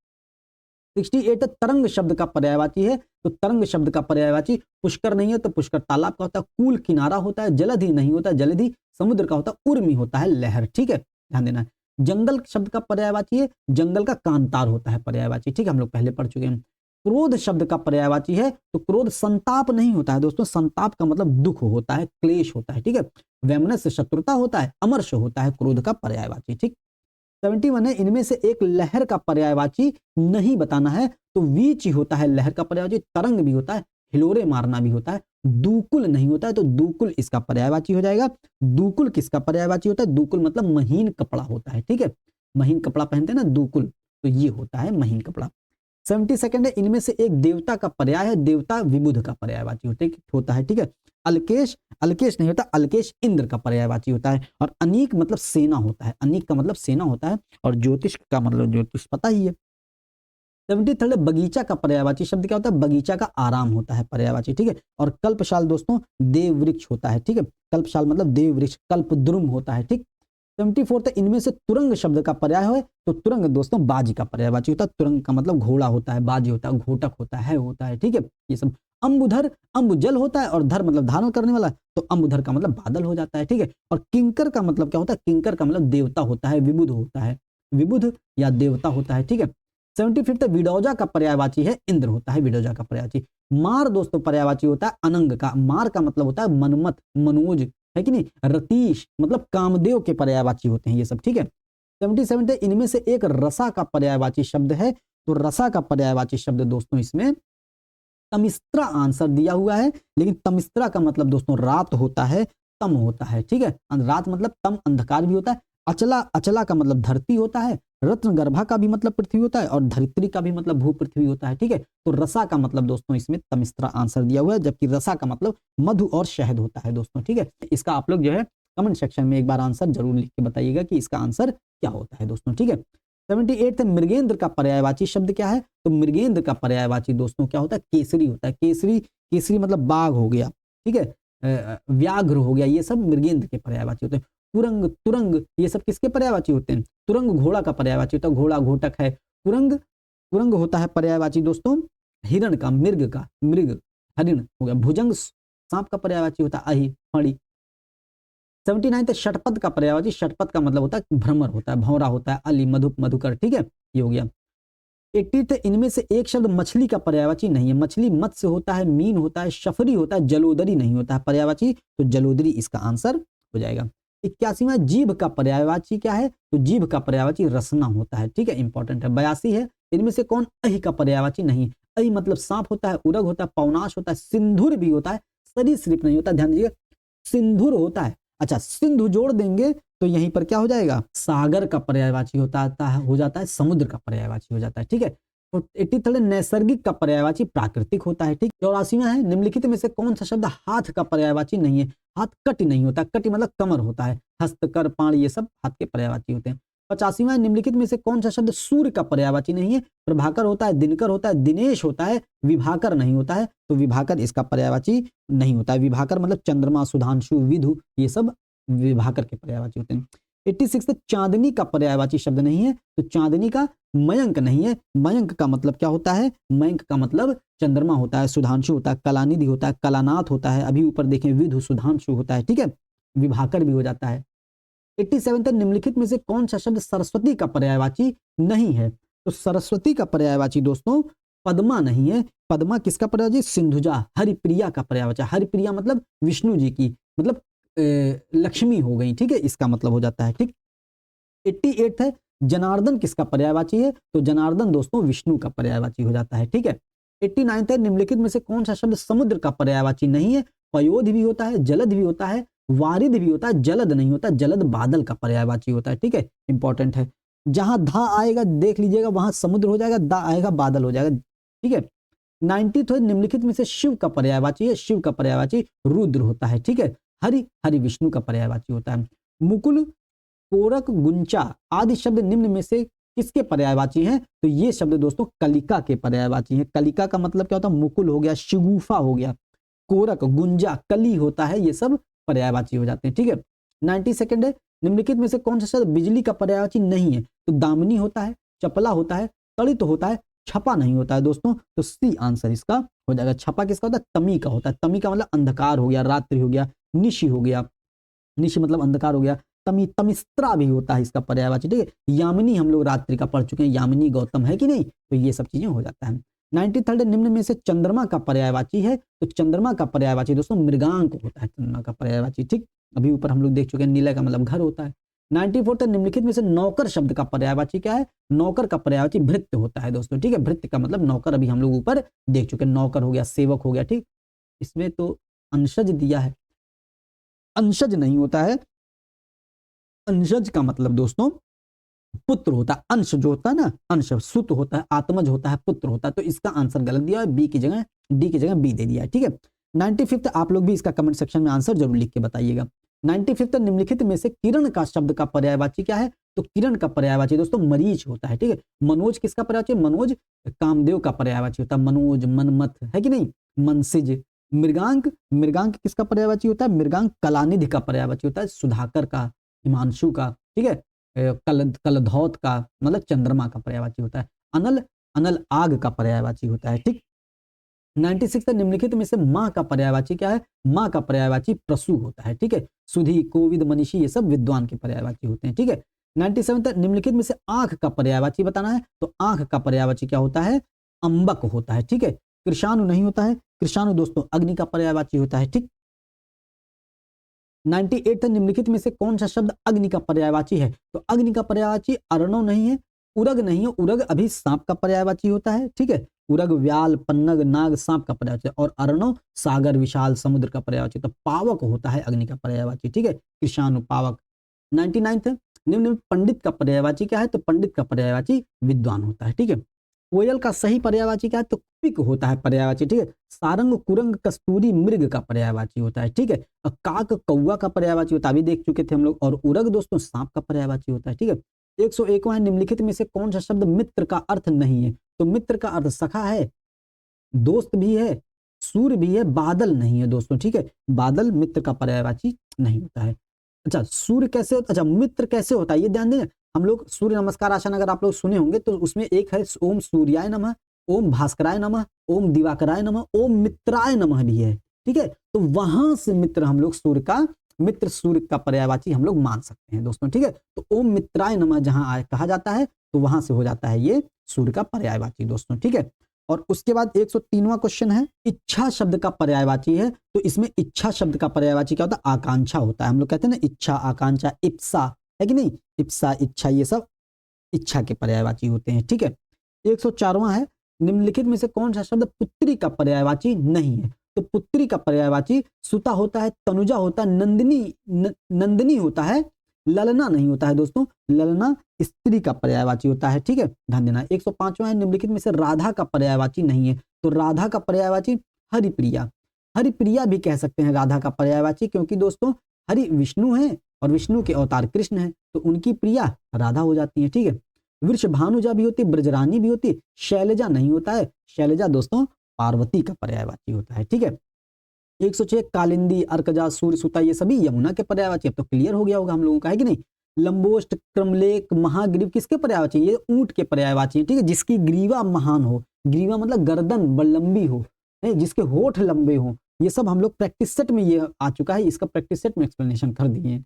68 तरंग शब्द का पर्यायवाची है, तो तरंग शब्द का पर्यायवाची पुष्कर नहीं है, तो पुष्कर तालाब का होता है। कूल किनारा होता है, जलधि नहीं होता है, जलधि समुद्र का होता है, उर्मी होता है लहर। ठीक है, ध्यान देना है। जंगल शब्द का पर्यायवाची है, जंगल का कांतार होता है पर्यायवाची। ठीक है, हम लोग पहले पढ़ चुके हैं। क्रोध शब्द का पर्यायवाची है, तो क्रोध संताप नहीं होता है दोस्तों, संताप का मतलब दुख होता है, क्लेश होता है। ठीक है, वैमनस्य शत्रुता होता है, अमर्ष होता है क्रोध का पर्यायवाची। ठीक, 71 है इनमें से एक लहर का पर्यायवाची नहीं बताना है, तो वीच होता है लहर का पर्यायवाची, तरंग भी होता है, हिलोरे मारना भी होता है, दूकुल नहीं होता है, तो दूकुल इसका पर्यायवाची हो जाएगा। दूकुल किसका पर्यायवाची होता है? दूकुल मतलब महीन कपड़ा होता है। ठीक है, महीन कपड़ा पहनते हैं ना दूकुल, तो ये होता है महीन कपड़ा। 72 है इनमें से एक देवता का पर्याय है, देवता विबुध का पर्यायवाची होता है। ठीक है, अलकेश, अलकेश नहीं होता, अलकेश इंद्र का पर्यायवाची होता है। और अनीक मतलब सेना होता है, अनीक का मतलब सेना होता है, और ज्योतिष का मतलब ज्योतिष पता ही है। 73 बगीचा का पर्यायवाची शब्द क्या होता है? बगीचा का आराम होता है पर्यायवाची। ठीक है, और कल्पशाल दोस्तों देव वृक्ष होता है। ठीक है, कल्पशाल मतलब देव वृक्ष, कल्पद्रुम होता है। ठीक, 74 इनमें से तुरंग शब्द का पर्याय है, तो तुरंग दोस्तों बाजी का पर्यायवाची होता है। तुरंग का मतलब घोड़ा होता है, बाजी होता है, घोटक होता है। ठीक है, ये सब। अम्बुधर, अम्बु जल होता है, और धर मतलब धारण करने वाला, तो अम्बुधर का मतलब बादल हो जाता है। ठीक है, और किंकर का मतलब क्या होता है? किंकर का मतलब देवता होता है, विबुध होता है, विबुध या देवता होता है। ठीक है, 75 विडौजा का पर्यायवाची है, इंद्र होता है विडौजा का पर्यायवाची। मार दोस्तों पर्यायवाची होता है अनंग का, मार का मतलब होता है मनमत, मनोज, है कि नहीं? रतीश मतलब कामदेव के पर्यायवाची होते हैं ये सब। ठीक है, 77 इनमें से एक रसा का पर्यायवाची शब्द है, तो रसा का पर्यायवाची शब्द दोस्तों इसमें तमिस्त्रा आंसर दिया हुआ है, लेकिन तमिस्त्रा का मतलब दोस्तों रात होता है, तम होता है। ठीक है, रात मतलब तम, अंधकार भी होता है। अचला, अचला का मतलब धरती होता है, रत्न गर्भा का भी मतलब पृथ्वी होता है, और धरित्री का भी मतलब भू पृथ्वी होता है। ठीक है, तो रसा का मतलब दोस्तों इसमें तमिस्त्रा आंसर दिया हुआ है, जबकि रसा का मतलब मधु और शहद होता है दोस्तों। ठीक है, इसका आप लोग जो है कमेंट सेक्शन में एक बार आंसर जरूर लिख के बताइएगा कि इसका आंसर क्या होता है दोस्तों। ठीक है, 78 मृगेंद्र का पर्यायवाची शब्द क्या है? तो मृगेंद्र का पर्यायवाची दोस्तों क्या होता है? केसरी होता है। केसरी, केसरी मतलब बाघ हो गया। ठीक है, व्याघ्र हो गया, ये सब मृगेंद्र के पर्यायवाची होते हैं। कुरंग, तुरंग, ये सब किसके पर्यायवाची होते हैं? तुरंग घोड़ा का पर्यायवाची होता है, घोड़ा घोटक है। कुरंग, कुरंग होता है पर्यायवाची दोस्तों हिरण का, मृग का, मृग हरिण हो गया। भुजंग सांप का पर्यायवाची होता है अहि, फड़ी। 79 षटपद का पर्यायवाची, षटपद का मतलब होता है भ्रमर होता है, भौरा होता है, अली, मधुप, मधुकर। ठीक है, ये हो गया। 80 इनमें से एक शब्द मछली का पर्यायवाची नहीं है। मछली मत्स्य होता है, मीन होता है, शफरी होता है, जलोदरी नहीं होता है पर्यायवाची, तो जलोदरी इसका आंसर हो जाएगा। 81वां जीभ का पर्यायवाची क्या है? तो जीभ का पर्यायवाची रसना होता है। ठीक है, इंपॉर्टेंट है। 82 है इनमें से कौन अहि का पर्यायवाची नहीं? अहि मतलब सांप होता है, उरग होता है, पौनाश होता है, सिंधुर भी होता है, सरीसृप नहीं होता, ध्यान दीजिए, सिंधुर होता है। अच्छा, सिंधु जोड़ देंगे तो यहीं पर क्या हो जाएगा? सागर का पर्यायवाची हो जाता है, समुद्र का पर्यायवाची हो जाता है। ठीक है, 83 नैसर्गिक का पर्यायवाची प्राकृतिक होता है, ठीक। 84वां है निम्नलिखित में से कौन सा शब्द हाथ का पर्यायवाची नहीं है। हाथ कटी नहीं होता, कटी मतलब कमर होता है, हस्त कर पाण ये सब हाथ के पर्यायवाची होते हैं। 85वां निम्नलिखित में से कौन सा शब्द सूर्य का पर्यायवाची नहीं है। प्रभाकर होता है, दिनकर होता है, दिनेश होता है, विभाकर नहीं होता है, तो विभाकर इसका पर्यायवाची नहीं होता है। विभाकर मतलब चंद्रमा, सुधांशु, विधु ये सब विभाकर के पर्यायवाची होते हैं। 86 चांदनी का पर्यायवाची शब्द नहीं है, तो चांदनी का मयंक नहीं है। मयंक का मतलब क्या होता है, मयंक का मतलब चंद्रमा होता है, सुधांशु होता है, कलानिधि होता है, कलानाथ होता है, अभी ऊपर देखें विधु सुधांशु होता है, ठीक है, विभाकर भी हो जाता है। 87 तक निम्नलिखित में से कौन सा शब्द सरस्वती का पर्यायवाची नहीं है। तो सरस्वती का पर्यायवाची दोस्तों पद्मा नहीं है। पद्मा किसका पर्यायवाची, सिंधुजा, हरिप्रिया का पर्यायवाची। हरिप्रिया मतलब विष्णु जी की, मतलब लक्ष्मी हो गई, ठीक है, इसका मतलब हो जाता है, ठीक। 88 है जनार्दन किसका पर्यायवाची है, तो जनार्दन दोस्तों विष्णु का पर्यायवाची हो जाता है, ठीक है। 89 है निम्नलिखित में से कौन सा शब्द समुद्र का पर्यायवाची नहीं है। पयोध भी होता है, जलद भी होता है, वारिद भी होता है, जलद नहीं होता, जलद बादल का पर्यायवाची होता है, ठीक है, इंपॉर्टेंट है। जहां धा आएगा देख लीजिएगा वहां समुद्र हो जाएगा, दा आएगा बादल हो जाएगा, ठीक है। 90 निम्नलिखित में से शिव का पर्यायवाची है। शिव का पर्यायवाची रुद्र होता है, ठीक है। हरि, हरि विष्णु का पर्यायवाची होता है। मुकुल, कोरक, गुंचा आदि शब्द निम्न में से किसके पर्यायवाची हैं, तो ये शब्द दोस्तों कलिका के पर्यायवाची हैं। कलिका का मतलब क्या होता है, मुकुल हो गया, शिगुफा हो गया, कोरक, गुंजा, कली होता है, ये सब पर्यायवाची हो जाते हैं, ठीक है। 92 है निम्नलिखित में से कौन सा शब्द बिजली का पर्यायवाची नहीं है, तो दामिनी होता है, चपला होता है, तड़ित होता है, छपा नहीं होता है दोस्तों, तो सी आंसर इसका हो जाएगा। छपा किसका होता है, तमी का होता है। तमी का मतलब अंधकार हो गया, रात्रि हो गया, निशि हो गया, निशि मतलब अंधकार हो गया। तमी, तमिस्त्रा भी होता है इसका पर्यायवाची, ठीक है। यामिनी हम लोग रात्रि का पढ़ चुके हैं, यामिनी गौतम है कि नहीं, तो ये सब चीजें हो जाता है। 93 निम्न में से चंद्रमा का पर्यायवाची है, तो चंद्रमा का पर्यायवाची दोस्तों मृगांक होता है, चंद्रमा का पर्यायवाची, ठीक। अभी ऊपर हम लोग देख चुके हैं, नीला का मतलब घर होता है। 94 निम्नलिखित में से नौकर शब्द का पर्यायवाची क्या है, नौकर का पर्यायवाची भृत्य होता है दोस्तों, ठीक है। भृत्य का मतलब नौकर, अभी हम लोग ऊपर देख चुके हैं, नौकर हो गया, सेवक हो गया, ठीक। इसमें तो अंशज दिया है, अंशज नहीं होता है। अंशज का मतलब दोस्तों पुत्र होता है। अंश जो होता है ना, अंश सुत होता है, आत्मज होता है, पुत्र होता है, तो इसका आंसर गलत दिया है, बी की जगह, डी की जगह बी दे दिया है, ठीक है। 95 आप लोग भी इसका कमेंट सेक्शन में आंसर जरूर लिख के बताइएगा। 95 निम्नलिखित में से किरण का शब्द का पर्यायवाची क्या है, तो किरण का पर्यायवाची दोस्तों मरीच होता है, ठीक है। मनोज किसका पर्यायवाची, मनोज कामदेव का पर्यायवाची होता है, मनोज, मनमथ है कि नहीं, मनसिज। मृगांक, मृगांक किसका पर्यायवाची होता है, मृगांक कलानिधि का पर्यायवाची होता है, सुधाकर का, हिमांशु का, ठीक है। कलधौत का मतलब चंद्रमा का पर्यायवाची होता है। अनल, अनल आग का पर्यायवाची होता है, ठीक। 96 निम्नलिखित में से माँ का पर्यायवाची क्या है, माँ का पर्यायवाची प्रसु होता है, ठीक है। सुधी, कोविद, मनीषी ये सब विद्वान के पर्यायवाची होते हैं, ठीक है। 97 निम्नलिखित में से आंख का पर्यायवाची बताना है, तो आंख का पर्यायवाची क्या होता है, अंबक होता है, ठीक है। कृषाणु नहीं होता है, कृषाणु दोस्तों अग्नि का पर्यायवाची होता है, ठीक। 98 निम्नलिखित में से कौन सा शब्द अग्नि का पर्यायवाची है, तो अग्नि का पर्यायवाची अर्णव नहीं है, उरग नहीं है, उरग अभी सांप का पर्यायवाची होता है, ठीक है। उरग व्याल, पन्नग, नाग सांप का पर्यायवाची, और अर्णव सागर, विशाल, समुद्र का पर्यायवाची, तो पावक होता है अग्नि का पर्यायवाची, ठीक है, कृषाणु, पावक। 99 है निम्न में पंडित का पर्यायवाची क्या है, तो पंडित का पर्यायवाची विद्वान होता है, ठीक है। कोयल का सही पर्यायवाची क्या है, तो पिक होता है पर्यायवाची, ठीक है। सारंग, कुरंग, कस्तूरी मृग का पर्यायवाची होता है, ठीक है। काक कौवा का पर्यायवाची होता है, अभी देख चुके थे हम लोग, और उरग दोस्तों सांप का पर्यायवाची होता है, ठीक है। 101वां निम्नलिखित में से कौन सा शब्द मित्र का अर्थ नहीं है, तो मित्र का अर्थ सखा है, दोस्त भी है, सूर्य भी है, बादल नहीं है दोस्तों, ठीक है। बादल मित्र का पर्यायवाची नहीं होता है। अच्छा सूर्य कैसे होता, अच्छा मित्र कैसे होता है ये ध्यान दें। हम लोग सूर्य नमस्कार आसन अगर आप लोग सुने होंगे तो उसमें एक है ओम सूर्याय नमः, ओम भास्कराय नमः, ओम दिवाकराय नमः, ओम मित्राय नमः भी है, ठीक है। तो वहां से मित्र हम लोग सूर्य का, मित्र सूर्य का पर्यायवाची हम लोग मान सकते हैं दोस्तों, ठीक है। तो ओम मित्राय नमः जहां कहा जाता है तो वहां से हो जाता है ये सूर्य का पर्यायवाची दोस्तों, ठीक है। और उसके बाद 103वां क्वेश्चन है, इच्छा शब्द का पर्यायवाची है, तो इसमें इच्छा शब्द का पर्यायवाची क्या होता है, आकांक्षा होता है। हम लोग कहते हैं ना इच्छा, आकांक्षा, इप्सा है कि नहीं, इप्सा, इच्छा ये सब इच्छा के पर्यायवाची होते हैं, ठीक है। 104वां है, निम्नलिखित में से कौन सा शब्द पुत्री का पर्यायवाची नहीं है, तो पुत्री का पर्यायवाची सुता होता है, तनुजा होता है, नंदिनी, नंदिनी होता है, ललना नहीं होता है दोस्तों। ललना स्त्री का पर्यायवाची होता है, ठीक है, ध्यान देना। 105वां है, निम्नलिखित में से राधा का पर्यायवाची नहीं है, तो राधा का पर्यायवाची हरिप्रिया। हरिप्रिया भी कह सकते हैं राधा का पर्यायवाची, क्योंकि दोस्तों हरि विष्णु है और विष्णु के अवतार कृष्ण है, तो उनकी प्रिया राधा हो जाती है, ठीक है। वृषभानुजा भी होती, ब्रजरानी भी होती, शैलजा नहीं होता है, शैलजा दोस्तों पार्वती का पर्यायवाची होता है, ठीक है। 106 कालिंदी, अर्कजा, सूर्यसुता ये सभी यमुना के पर्यायवाची। अब तो क्लियर हो गया होगा हम लोगों का, है कि नहीं। लंबोष्ट, क्रमलेख, महाग्रीव किसके पर्यायवाची, ये ऊंट के पर्यायवाची है, ठीक है, जिसकी ग्रीवा महान हो, ग्रीवा मतलब गर्दन लंबी हो, जिसके होठ लंबे हो, ये सब हम लोग प्रैक्टिस सेट में ये आ चुका है, इसका प्रैक्टिस सेट में एक्सप्लेनेशन कर दिए हैं।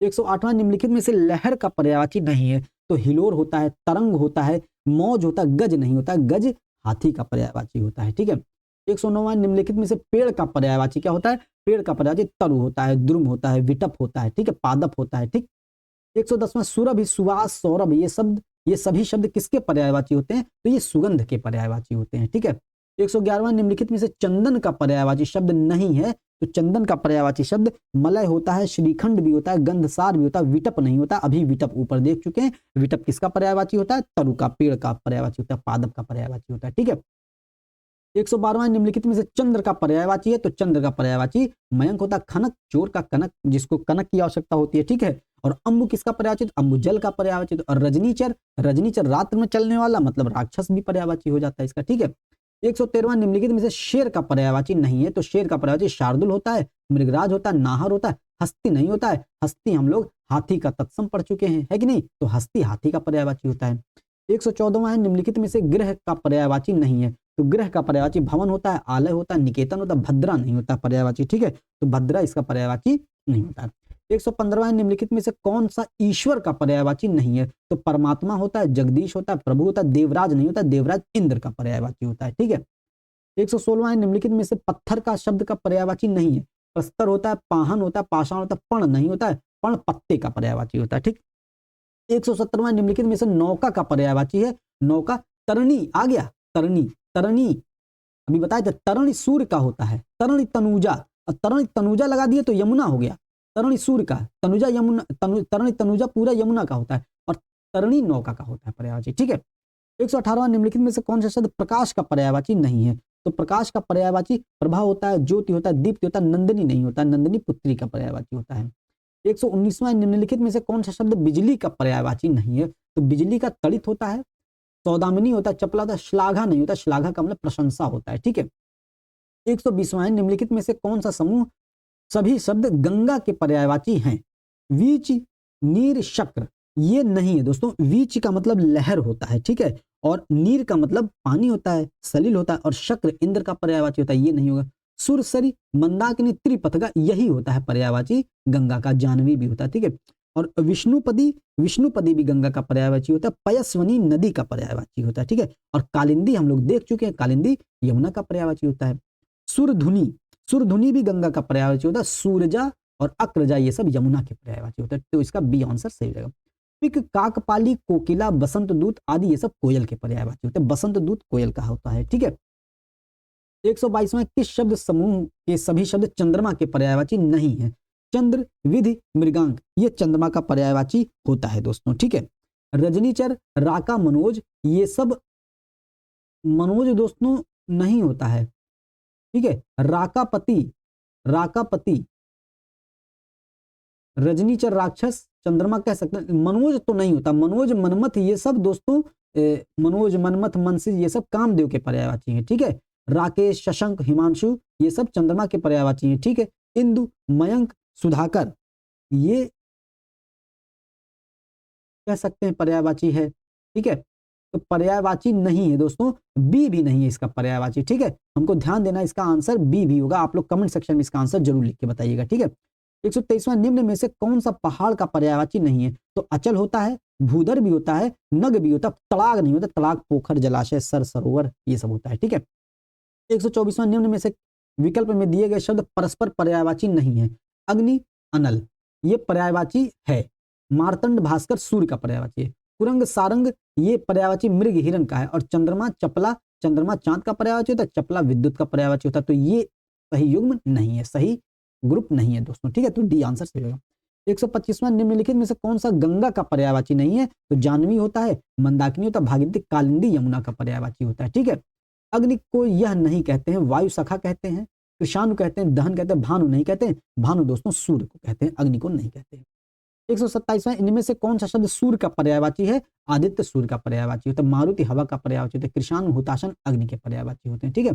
108वां, निम्नलिखित में से लहर का पर्यायवाची नहीं है, तो हिलोर होता है, तरंग होता है, मौज होता है, गज नहीं होता है, गज हाथी का पर्यायवाची होता है, ठीक है। 109वां, निम्नलिखित में से पेड़ का पर्यायवाची क्या होता है, पेड़ का पर्यायवाची तरु होता है, द्रुम होता है, विटप होता है, ठीक है, पादप होता है, ठीक। 110वां, सुरभि, सुवास, सौरभ ये सभी शब्द किसके पर्यायवाची होते हैं, तो ये सुगंध के पर्यायवाची होते हैं, ठीक है। 111वां, निम्नलिखित में से चंदन का पर्यायवाची शब्द नहीं है, तो चंदन का पर्यायवाची शब्द मलय होता है, श्रीखंड भी होता है, गंधसार भी होता है, विटप नहीं होता। अभी विटप ऊपर देख चुके हैं, विटप किसका पर्यायवाची होता है, तरु का, पेड़ का पर्यायवाची होता है, पादप का पर्यायवाची होता है, ठीक है। 112वां, निम्नलिखित में से चंद्र का पर्यायवाची है, तो चंद्र का पर्यायवाची मयंक होता है, खनक, चोर का कनक, जिसको कनक की आवश्यकता होती है, ठीक है। और अम्बु किसका पर्यायवाची, अम्बु जल का पर्यायवाची। और रजनीचर, रजनीचर रात्र में चलने वाला मतलब राक्षस भी पर्यायवाची हो जाता है इसका, ठीक है। 113वां, निम्नलिखित में से शेर का पर्यायवाची नहीं है, तो शेर का पर्यायवाची शार्दुल होता है, मृगराज होता है, नाहर होता है, हस्ती नहीं होता है। हस्ती हम लोग हाथी का तत्सम पढ़ चुके हैं, है कि नहीं, तो हस्ती हाथी का पर्यायवाची होता है। 114वां है, निम्नलिखित में से गृह का पर्यायवाची नहीं है, तो गृह का पर्यायवाची भवन होता है, आलय होता है, निकेतन होता है, भद्रा नहीं होता पर्यायवाची, ठीक है, तो भद्रा इसका पर्यायवाची नहीं होता है। 115वां है, निम्नलिखित में से कौन सा ईश्वर का पर्यायवाची नहीं है, तो परमात्मा होता है, जगदीश होता है, प्रभु होता है, देवराज नहीं होता, देवराज इंद्र का पर्यायवाची होता है, ठीक है। 116वां है, निम्नलिखित में से पत्थर का शब्द का पर्यायवाची नहीं है, प्रस्तर होता है, पाहन होता है, पाषाण होता है, पण नहीं होता है, पण पत्ते का पर्यायवाची होता है, ठीक। 117वां, निम्नलिखित में से नौका का पर्यायवाची है, नौका तरणी आ गया, तरणी, तरणी अभी बताया था, तरणि सूर्य का होता है, तरणि तनुजा, और तरणि तनुजा लगा दिए तो यमुना हो गया, तरणि सूर्य का, तनुजा यमुना, तरणि तनुजा पूरा यमुना का होता है, और तरणि नौका का होता है पर्यायवाची, ठीक है। 118वां, निम्नलिखित में से कौन सा शब्द प्रकाश का पर्यायवाची नहीं है, तो प्रकाश का पर्यायवाची प्रभा होता है, ज्योति होता है, दीप्ति होता है, नंदिनी नहीं होता, नंदिनी पुत्री का पर्यायवाची होता है। 119वां, निम्नलिखित में से कौन सा शब्द बिजली का पर्यायवाची नहीं है, तो बिजली का तड़ित होता है, सौदामिनी होता है, चपला होता है, श्लाघा नहीं होता, श्लाघा का मतलब प्रशंसा होता है, ठीक है। 120वां, निम्नलिखित में से कौन सा समूह सभी शब्द गंगा के पर्यायवाची हैं, वीच, नीर, शक्र ये नहीं है दोस्तों। वीच का मतलब लहर होता है, ठीक है, और नीर का मतलब पानी होता है, सलिल होता है, और शक्र इंद्र का पर्यायवाची होता है, ये नहीं होगा। सुरसरी, मंदाकिनी, त्रिपथगा यही होता है पर्यायवाची गंगा का, जानवी भी होता है, ठीक है। और विष्णुपदी, विष्णुपदी भी गंगा का पर्यायवाची होता है, पयस्वनी नदी का पर्यायवाची होता है, ठीक है। और कालिंदी हम लोग देख चुके हैं, कालिंदी यमुना का पर्यायवाची होता है। सुरधुनी, सुरधुनी भी गंगा का पर्यायवाची होता है, सूरजा और अक्रजा ये सब यमुना के पर्यायवाची होता है, तो इसका बी आंसर सही हो जाएगा। पिक, काकपाली, कोकिला, बसंत दूत आदि ये सब कोयल के पर्यायवाची होते हैं, बसंत दूत कोयल का होता है, ठीक है। 122वां, किस शब्द समूह के सभी शब्द चंद्रमा के पर्यायवाची नहीं है, चंद्र, विधि, मृगांक ये चंद्रमा का पर्यायवाची होता है दोस्तों, ठीक है। रजनीचर, राका, मनोज ये सब मनोज दोस्तों नहीं होता है, ठीक है। राकापति, राकापति, रजनीचर राक्षस, चंद्रमा कह सकते हैं, मनोज तो नहीं होता, मनोज, मनमथ ये सब दोस्तों मनोज, मनमथ, मनसी ये सब कामदेव के पर्यायवाची हैं, ठीक है। राकेश, शशंक, हिमांशु ये सब चंद्रमा के पर्यायवाची हैं, ठीक है। इंदु, मयंक, सुधाकर ये कह सकते हैं पर्यायवाची है, ठीक है। तो पर्यायवाची नहीं है दोस्तों, बी भी नहीं है इसका पर्यायवाची, ठीक है। हमको ध्यान देना, इसका आंसर बी भी होगा, आप लोग कमेंट सेक्शन में इसका आंसर जरूर लिख के बताइएगा, ठीक है। 123वां, निम्न में से कौन सा पहाड़ का पर्यायवाची नहीं है, तो अचल होता है, भूदर भी होता है, नग भी होता है, तड़ाग नहीं होता, तड़ाग पोखर, जलाशय, सर, सरोवर ये सब होता है, ठीक है। 124वां, निम्न में से विकल्प में दिए गए शब्द परस्पर पर्यायवाची नहीं है, अग्नि, अनल ये पर्यायवाची है, मार्तंड, भास्कर सूर्य का पर्यायवाची है, कुरंग, सारंग ये पर्यायवाची मृग, हिरण का है, और चंद्रमा, चपला, चंद्रमा चांद का पर्यायवाची होता है, चपला विद्युत का पर्यायवाची होता है, तो ये सही युग्म नहीं है, सही ग्रुप नहीं है दोस्तों, ठीक है, तो डी आंसर सही होगा। 125वां निम्नलिखित में से कौन सा गंगा का पर्यायवाची नहीं है? तो जाह्नवी होता है, मंदाकिनी होता है, भागीरथी, कालिंदी, यमुना का पर्यायवाची होता है। ठीक है, अग्नि को यह नहीं कहते हैं, वायु सखा कहते हैं, कृषाणु कहते हैं, दहन कहते हैं, भानु नहीं कहते हैं। भानु दोस्तों सूर्य को कहते हैं, अग्नि को नहीं कहते हैं। 127वां इनमें से कौन सा शब्द सूर्य का पर्यायवाची है? आदित्य सूर्य का पर्यायवाची होता है, मारुति हवा का पर्यायवाची होता है, कृषाणु हुताशन अग्नि के पर्यायवाची होते हैं। ठीक है,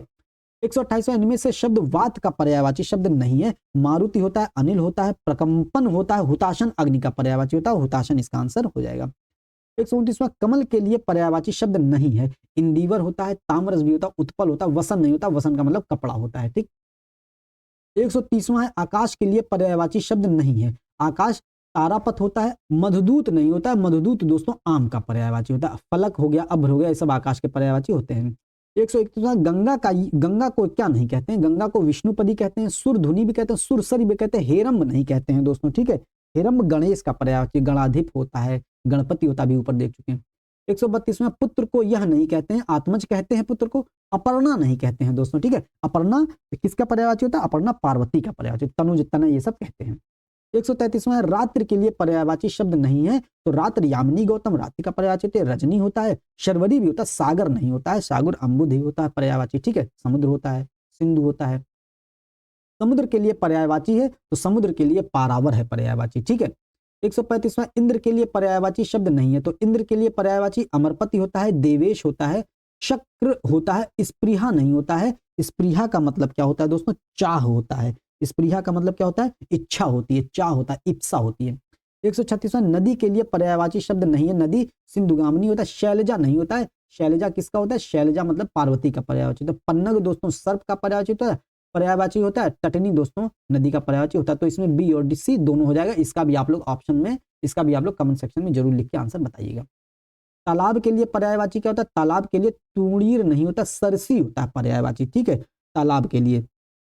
128वां इनमें से शब्द वात का पर्यायवाची शब्द नहीं है। मारुति होता है, अनिल होता है, प्रकंपन होता है, हुताशन अग्नि का पर्यायवाची होता है, हुताशन इसका आंसर हो जाएगा। 129वां कमल के लिए पर्यायवाची शब्द नहीं है। इंदिवर होता है, ताम्रस भी होता है, उत्पल होता है, वसन नहीं होता, वसन का मतलब कपड़ा होता है। ठीक, 130वां है आकाश के लिए पर्यायवाची शब्द नहीं है। आकाश तारापथ होता है, मधुदूत नहीं होता है, मधुदूत दोस्तों आम का पर्यायवाची होता है। फलक हो गया, अभ्र हो गया, ये सब आकाश के पर्यायवाची होते हैं। 131वां गंगा को क्या नहीं कहते हैं? गंगा को विष्णुपदी कहते हैं, सुरधुनी भी कहते हैं, सुरसरी भी कहते हैं, हेरम्ब नहीं कहते हैं दोस्तों। ठीक है, हेरम्ब गणेश का पर्यायवाची, गणाधिप होता है, गणपति होता भी ऊपर देख चुके हैं। 132वां पुत्र को यह नहीं कहते हैं, आत्मज कहते हैं पुत्र को, अपर्णा नहीं कहते हैं दोस्तों। ठीक है, अपर्णा किसका पर्यायवाची होता है? अपर्णा पार्वती का पर्यायवाची, तनुज, तनय ये सब कहते हैं। 133वां रात्रि के लिए पर्यायवाची शब्द नहीं है। तो रात्रि यामिनी गौतम रात्रि का पर्यायवाची होता है, रजनी होता है, शर्वरी भी होता है, सागर नहीं होता है, सागर अम्बुद ही होता है पर्यायवाची। ठीक है, समुद्र होता है, सिंधु होता है। समुद्र के लिए पर्यायवाची है तो समुद्र के लिए पारावर है पर्यायवाची। ठीक है, 135वां इंद्र के लिए पर्यायवाची शब्द नहीं है। तो इंद्र के लिए पर्यायवाची अमरपति होता है, देवेश होता है, शक्र होता है, स्पृहा नहीं होता है। स्पृहा का मतलब क्या होता है दोस्तों? चाह होता है। स्पृहा का मतलब क्या होता है? इच्छा होती है, चाह होता है, इप्सा होती है। 136वां नदी के लिए पर्यायवाची शब्द नहीं है। नदी सिंधुगामिनी होता है, शैलजा नहीं होता है। शैलजा किसका होता है? शैलजा मतलब पार्वती का पर्यायवाची। तो पन्नग दोस्तों सर्प का पर्यायवाची होता है। तटनी दोस्तों नदी का पर्यायवाची होता है। तो इसमें बी और डी सी दोनों हो जाएगा। इसका भी आप लोग ऑप्शन में, इसका भी आप लोग कमेंट सेक्शन में जरूर लिख के आंसर बताइएगा। तालाब के लिए पर्यायवाची क्या होता है? तालाब के लिए तूणीर नहीं होता, सरसी होता है पर्यायवाची। ठीक है, तालाब के लिए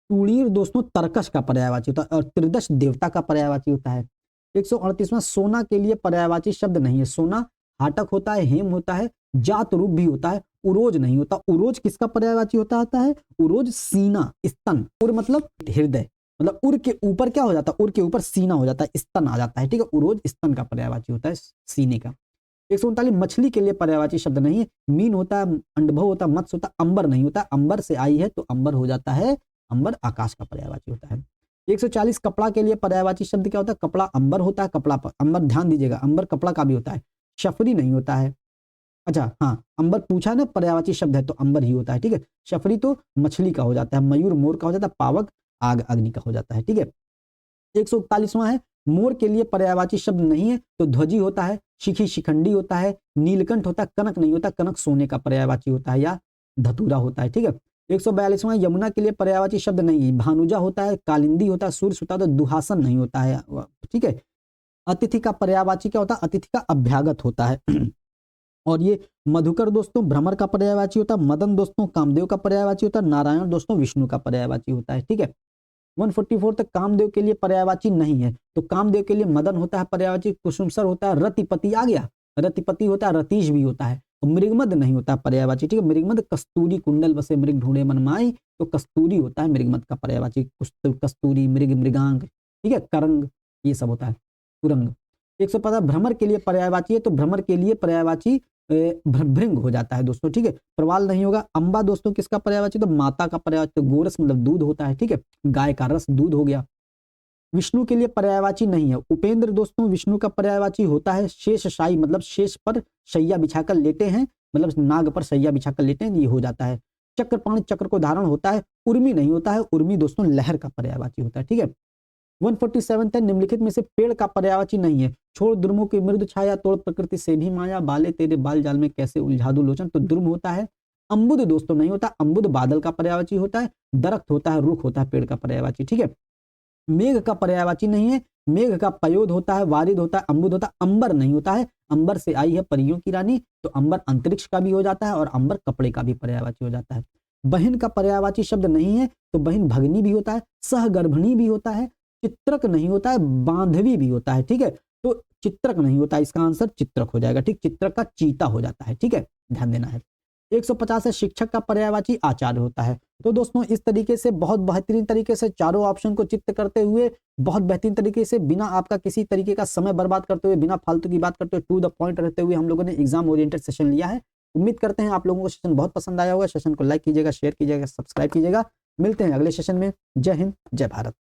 तूणीर दोस्तों तरकश का पर्यायवाची होता है और त्रिदश देवता का पर्यायवाची होता है। 138वां सोना के लिए पर्यायवाची शब्द नहीं है। सोना हाटक होता है, हेम होता है, जात रूप भी होता है, उरोज नहीं होता। उरोज किसका पर्यायवाची होता है? उरोज सीना, स्तन। उर मतलब हृदय, मतलब उर के ऊपर क्या हो जाता है? उर के ऊपर सीना हो जाता है, स्तन आ जाता है। ठीक है, उरोज स्तन का पर्यायवाची होता है, सीने का। 139 मछली के लिए पर्यायवाची शब्द नहीं है। मीन होता है, अंडभव होता है, मत्स्य होता है, अंबर नहीं होता। अंबर से आई है तो अंबर हो जाता है, अंबर आकाश का पर्यायवाची होता है। 140 कपड़ा के लिए पर्यायवाची शब्द क्या होता है? कपड़ा अंबर होता है, कपड़ा पर अंबर, ध्यान दीजिएगा, अंबर कपड़ा का भी होता है। शफरी नहीं होता है। अच्छा हाँ, अंबर पूछा ना पर्यायवाची शब्द है तो अंबर ही होता है। ठीक है, शफरी तो मछली का हो जाता है, मयूर मोर का हो जाता है, पावक आग अग्नि का हो जाता है। ठीक है, 141वां है मोर के लिए पर्यायवाची शब्द नहीं है। तो ध्वजी होता है, शिखी शिखंडी होता है, नीलकंठ होता है, कनक नहीं होता। कनक सोने का पर्यायवाची होता है या धतूरा होता है। ठीक है, 142वां यमुना के लिए पर्यायवाची शब्द नहीं है। भानुजा होता है, कालिंदी होता है, सूर्य होता है, तो दुहासन नहीं होता है। ठीक है, अतिथि का पर्यायवाची क्या होता है? अतिथि का अभ्यागत होता है। और ये मधुकर दोस्तों भ्रमर का पर्यायवाची होता है। मदन दोस्तों कामदेव का पर्यायवाची होता है। नारायण दोस्तों विष्णु का पर्यायवाची होता है। ठीक है, 144 तक कामदेव के लिए पर्यायवाची नहीं है। तो कामदेव के लिए मदन होता है पर्यायवाची, कुसुमसर होता है, रतिपति आ गया, रतिपति होता है, रतीश भी होता है, और मृगमद नहीं होता पर्यायवाची। ठीक है, मृगमद कस्तूरी कुंडल बसे मृग ढूंढे मन माई, तो कस्तूरी होता है मृगमद का पर्यायवाची। कस्तूरी, मृग, मृगांग, ठीक है, करंग, ये सब होता है, तुरंग। 150 भ्रमर के लिए पर्यायवाची है। तो भ्रमर के लिए पर्यायवाची भृंग हो जाता है दोस्तों। ठीक है, प्रवाल नहीं होगा। अंबा दोस्तों किसका पर्यायवाची? तो माता का पर्यायवाची। तो गोरस मतलब दूध होता है। ठीक है, गाय का रस दूध हो गया। विष्णु के लिए पर्यायवाची नहीं है। उपेंद्र दोस्तों विष्णु का पर्यायवाची होता है। शेषशायी मतलब शेष पर शैया बिछाकर लेटे हैं, मतलब नाग पर शैया बिछाकर लेटे हैं, ये हो जाता है। चक्रपाणी चक्र को धारण होता है। उर्मी नहीं होता है। उर्मी दोस्तों लहर का पर्यायवाची होता है। ठीक है, 147 है निम्नलिखित में से पेड़ का पर्यायवाची नहीं है। छोड़ द्रुमों की मृदु छाया, तोड़ प्रकृति से भी माया, बाले तेरे बाल जाल में कैसे उलझा दूं लोचन। तो द्रुम होता है। अम्बुद दोस्तों नहीं होता। अम्बुद बादल का पर्यायवाची होता है। दरख्त होता है, रुख होता है पेड़ का पर्यायवाची। ठीक है, मेघ का पर्यायवाची नहीं है। मेघ का पयोद होता है, वारिद होता है, अम्बुद होता है। अंबर नहीं होता है। अंबर से आई है परियों की रानी, तो अंबर अंतरिक्ष का भी हो जाता है और अंबर कपड़े का भी पर्यायवाची हो जाता है। बहन का पर्यायवाची शब्द नहीं है। तो बहन भगनी भी होता है, सहगर्भिणी भी होता है, चित्रक नहीं होता है, बांधवी भी होता है। ठीक है, तो चित्रक नहीं होता, इसका आंसर चित्रक हो जाएगा। ठीक, चित्रक का चीता हो जाता है। ठीक है, ध्यान देना है। 150 है शिक्षक का पर्यायवाची आचार्य होता है। तो दोस्तों इस तरीके से बहुत बेहतरीन तरीके से चारों ऑप्शन को चित्त करते हुए बहुत बेहतरीन तरीके से बिना आपका किसी तरीके का समय बर्बाद करते हुए, बिना फालतू की बात करते हुए, टू द पॉइंट रहते हुए हम लोगों ने एग्जाम ओरिएंटेड सेशन लिया है। उम्मीद करते हैं आप लोगों को सेशन बहुत पसंद आया होगा। सेशन को लाइक कीजिएगा, शेयर कीजिएगा, सब्सक्राइब कीजिएगा। मिलते हैं अगले सेशन में। जय हिंद, जय भारत।